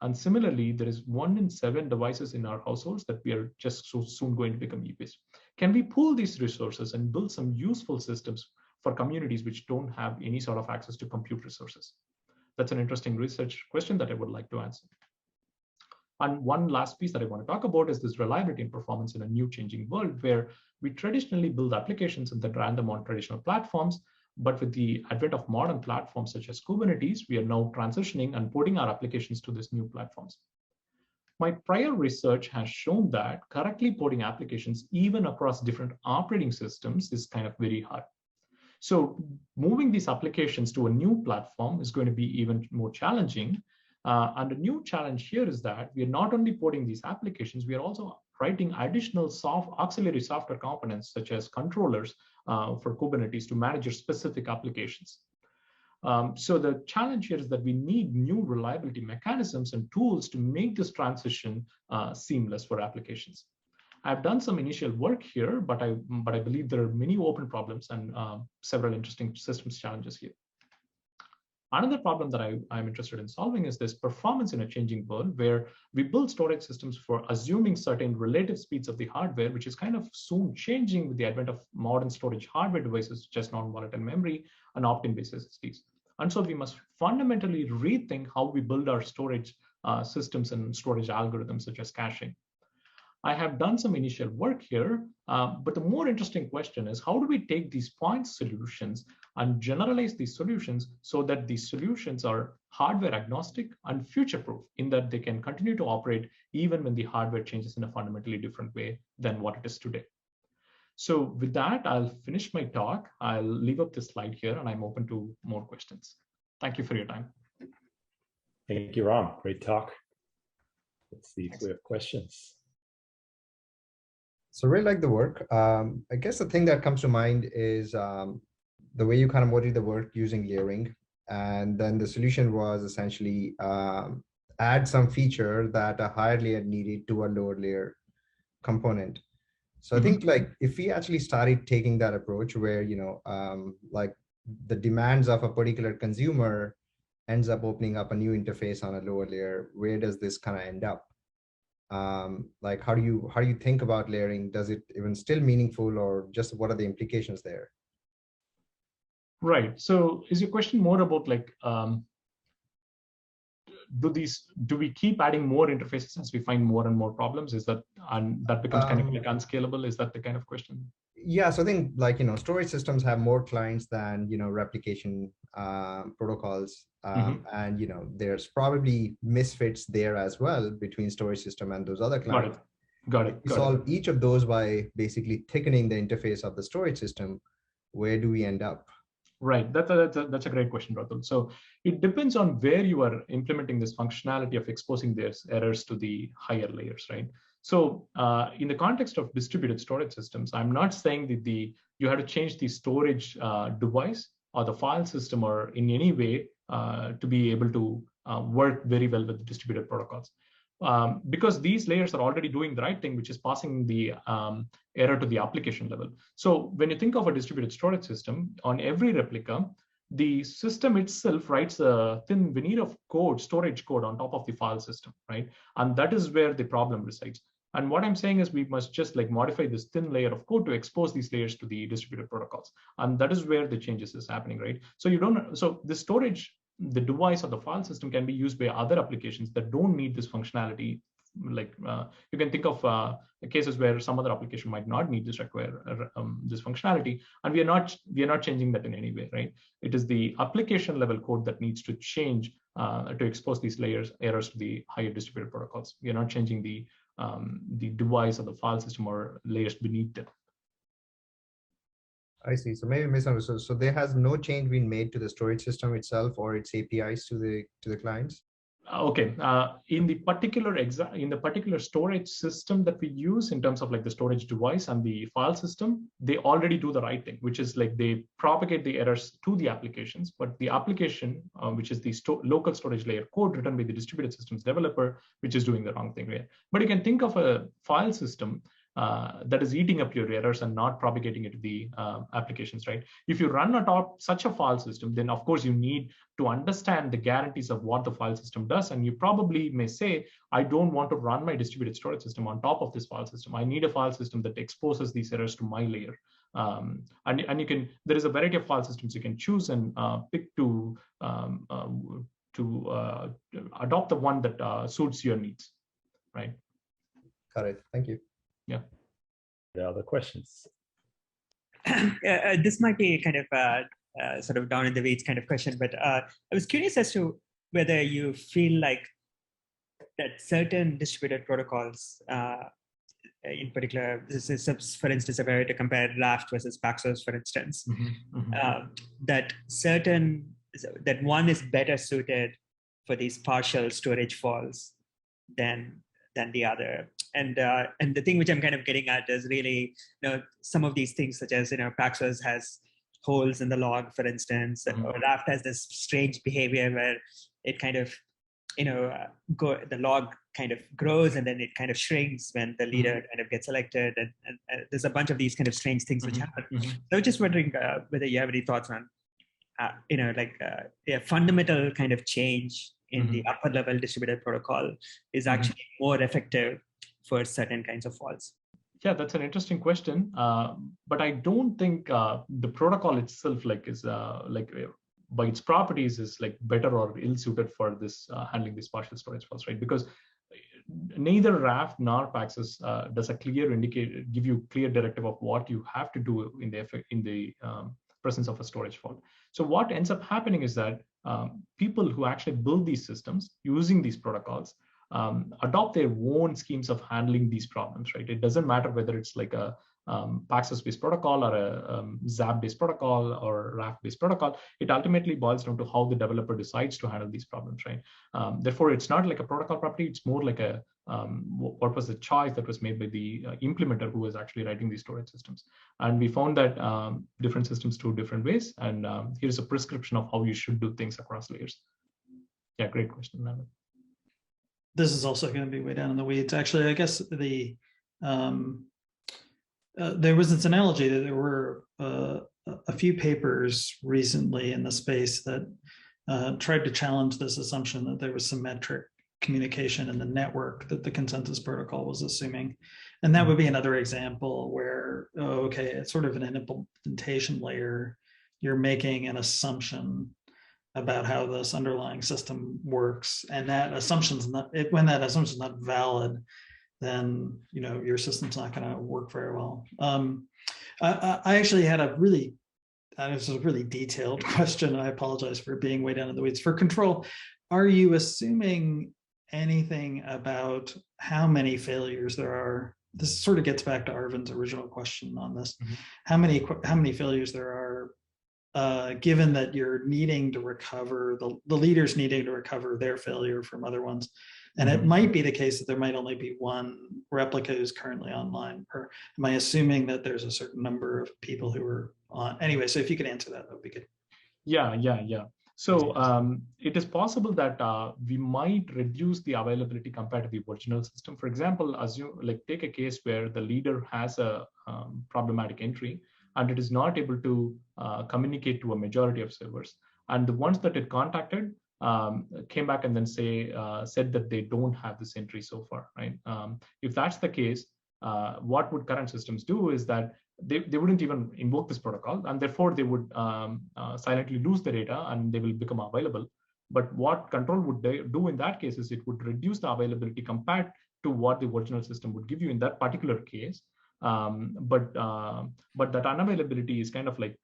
And similarly, there is 1 in 7 devices in our households that we are just so soon going to become e-waste. Can we pool these resources and build some useful systems for communities which don't have any sort of access to compute resources? That's an interesting research question that I would like to answer. And one last piece that I want to talk about is this reliability and performance in a new changing world, where we traditionally build applications and then run them on traditional platforms. But with the advent of modern platforms such as Kubernetes, we are now transitioning and porting our applications to these new platforms. My prior research has shown that correctly porting applications, even across different operating systems, is kind of very hard. So moving these applications to a new platform is going to be even more challenging. And the new challenge here is that we are not only porting these applications, we are also writing additional auxiliary software components such as controllers for Kubernetes to manage your specific applications. So the challenge here is that we need new reliability mechanisms and tools to make this transition seamless for applications. I've done some initial work here, but I believe there are many open problems and several interesting systems challenges here. Another problem that I'm interested in solving is this performance in a changing world, where we build storage systems for assuming certain relative speeds of the hardware, which is kind of soon changing with the advent of modern storage hardware devices, such as non-volatile memory and opt-in-based SSDs. And so we must fundamentally rethink how we build our storage systems and storage algorithms, such as caching. I have done some initial work here, but the more interesting question is, how do we take these point solutions and generalize these solutions so that these solutions are hardware agnostic and future-proof, in that they can continue to operate even when the hardware changes in a fundamentally different way than what it is today. So with that, I'll finish my talk. I'll leave up this slide here, and I'm open to more questions. Thank you for your time. Thank you, Ram. Great talk. Let's see if we have questions. So really like the work. I guess the thing that comes to mind is the way you kind of modeled the work using layering. And then the solution was essentially add some feature that a higher layer needed to a lower layer component. So I think like if we actually started taking that approach where, you know, like the demands of a particular consumer ends up opening up a new interface on a lower layer, where does this kind of end up? Like how do you think about layering? Does it even still meaningful, or just what are the implications there? Right. So is your question more about like, do we keep adding more interfaces as we find more and more problems? Is that, and that becomes kind of like unscalable? Is that the kind of question? Yeah, so I think like, you know, storage systems have more clients than, you know, replication protocols. And, you know, there's probably misfits there as well between storage system and those other clients. Got it. We solve each of those by basically thickening the interface of the storage system. Where do we end up? Right, that's a great question, Ratul. So it depends on where you are implementing this functionality of exposing their errors to the higher layers, right? So in the context of distributed storage systems, I'm not saying that you have to change the storage device or the file system or in any way to be able to work very well with the distributed protocols. Because these layers are already doing the right thing, which is passing the error to the application level. So when you think of a distributed storage system, on every replica, the system itself writes a thin veneer of code, storage code on top of the file system, right? And that is where the problem resides. And what I'm saying is we must just like modify this thin layer of code to expose these layers to the distributed protocols. And that is where the changes is happening, right? So so the storage, the device or the file system can be used by other applications that don't need this functionality. Like you can think of cases where some other application might not need this this functionality, and we are not changing that in any way, right? It is the application level code that needs to change to expose these errors to the higher distributed protocols. We are not changing the device or the file system or layers beneath it. I see. So maybe misunderstood. So there has no change been made to the storage system itself or its APIs to the clients? Okay. In the particular storage system that we use in terms of like the storage device and the file system, they already do the right thing, which is like they propagate the errors to the applications, but the application, which is the local storage layer code written by the distributed systems developer, which is doing the wrong thing there. But you can think of a file system that is eating up your errors and not propagating it to the applications, right? If you run atop such a file system, then of course you need to understand the guarantees of what the file system does. And you probably may say, I don't want to run my distributed storage system on top of this file system. I need a file system that exposes these errors to my layer. And you can, there is a variety of file systems you can choose and pick to adopt the one that suits your needs, right? Got it. Thank you. Yeah. There are other questions. This might be kind of sort of down in the weeds kind of question, but I was curious as to whether you feel like that certain distributed protocols, in particular, this is, for instance, if I were to compare Raft versus Paxos, for instance, that one is better suited for these partial storage falls than the other. And the thing which I'm kind of getting at is really, some of these things such as, Paxos has holes in the log, for instance. Or Raft has this strange behavior where it kind of, the log kind of grows and then it kind of shrinks when the leader kind of gets elected. And there's a bunch of these kind of strange things which happen. So I was just wondering whether you have any thoughts on, a fundamental kind of change in the upper level distributed protocol is actually more effective for certain kinds of faults. Yeah, that's an interesting question. But I don't think the protocol itself is by its properties is better or ill suited for this handling these partial storage faults, right? Because neither Raft nor Paxos does a clear give you clear directive of what you have to do in the presence of a storage fault. So what ends up happening is that people who actually build these systems using these protocols adopt their own schemes of handling these problems, right? It doesn't matter whether it's like a Paxos-based protocol or a ZAP-based protocol or Raft-based protocol. It ultimately boils down to how the developer decides to handle these problems, right? Therefore, it's not like a protocol property. It's more like a what was the choice that was made by the implementer who was actually writing these storage systems. And we found that different systems do different ways. And here's a prescription of how you should do things across layers. Yeah, great question, Nanda. This is also going to be way down in the weeds. Actually, I guess the there was this analogy that there were a few papers recently in the space that tried to challenge this assumption that there was symmetric communication in the network that the consensus protocol was assuming. And that would be another example where, okay, it's sort of an implementation layer. You're making an assumption about how this underlying system works, and that assumption's not, when that assumption's not valid, then your system's not going to work very well. I actually had this was a really detailed question. I apologize for being way down in the weeds. For control, are you assuming anything about how many failures there are? This sort of gets back to Arvind's original question on this. How many failures there are, given that you're needing to recover, the leaders needing to recover their failure from other ones. And it might be the case that there might only be one replica who's currently online. Am I assuming that there's a certain number of people who are on? Anyway, so if you could answer that, that would be good. Yeah. So it is possible that we might reduce the availability compared to the original system. For example, take a case where the leader has a problematic entry and it is not able to communicate to a majority of servers. And the ones that it contacted came back and then said that they don't have this entry so far, right? If that's the case, what would current systems do is that they wouldn't even invoke this protocol, and therefore they would silently lose the data and they will become available. But what control would they do in that case is it would reduce the availability compared to what the original system would give you in that particular case. But that unavailability is kind of like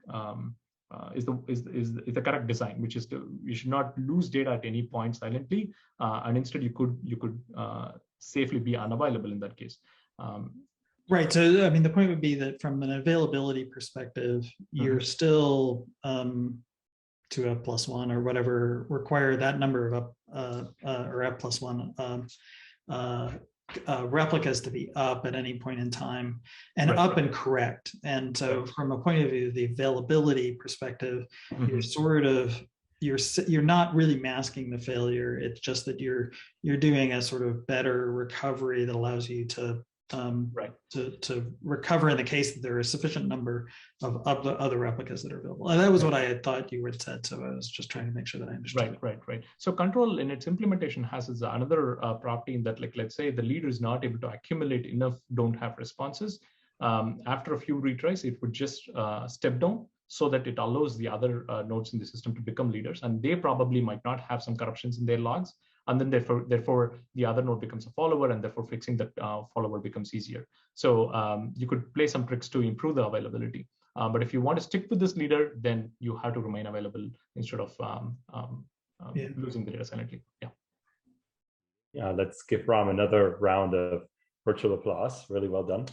is the correct design, which is you should not lose data at any point silently, and instead you could safely be unavailable in that case. Right. So I mean, the point would be that from an availability perspective, you're still to F plus one or whatever require that number of or F plus one replicas to be up at any point in time and up and correct. And so from a point of view of the availability perspective, you're sort of you're not really masking the failure. It's just that you're doing a sort of better recovery that allows you to recover in the case that there is sufficient number of the other replicas that are available. And that was what I had thought you had said. So I was just trying to make sure that I understood. Right. So control in its implementation has another property in that, like, let's say the leader is not able to accumulate enough don't have responses. After a few retries, it would just step down so that it allows the other nodes in the system to become leaders. And they probably might not have some corruptions in their logs. And then therefore the other node becomes a follower, and therefore fixing that follower becomes easier. So you could play some tricks to improve the availability. But if you want to stick with this leader, then you have to remain available instead of losing the data silently. Yeah, let's give Ram another round of virtual applause. Really well done.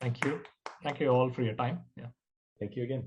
Thank you. Thank you all for your time. Yeah. Thank you again.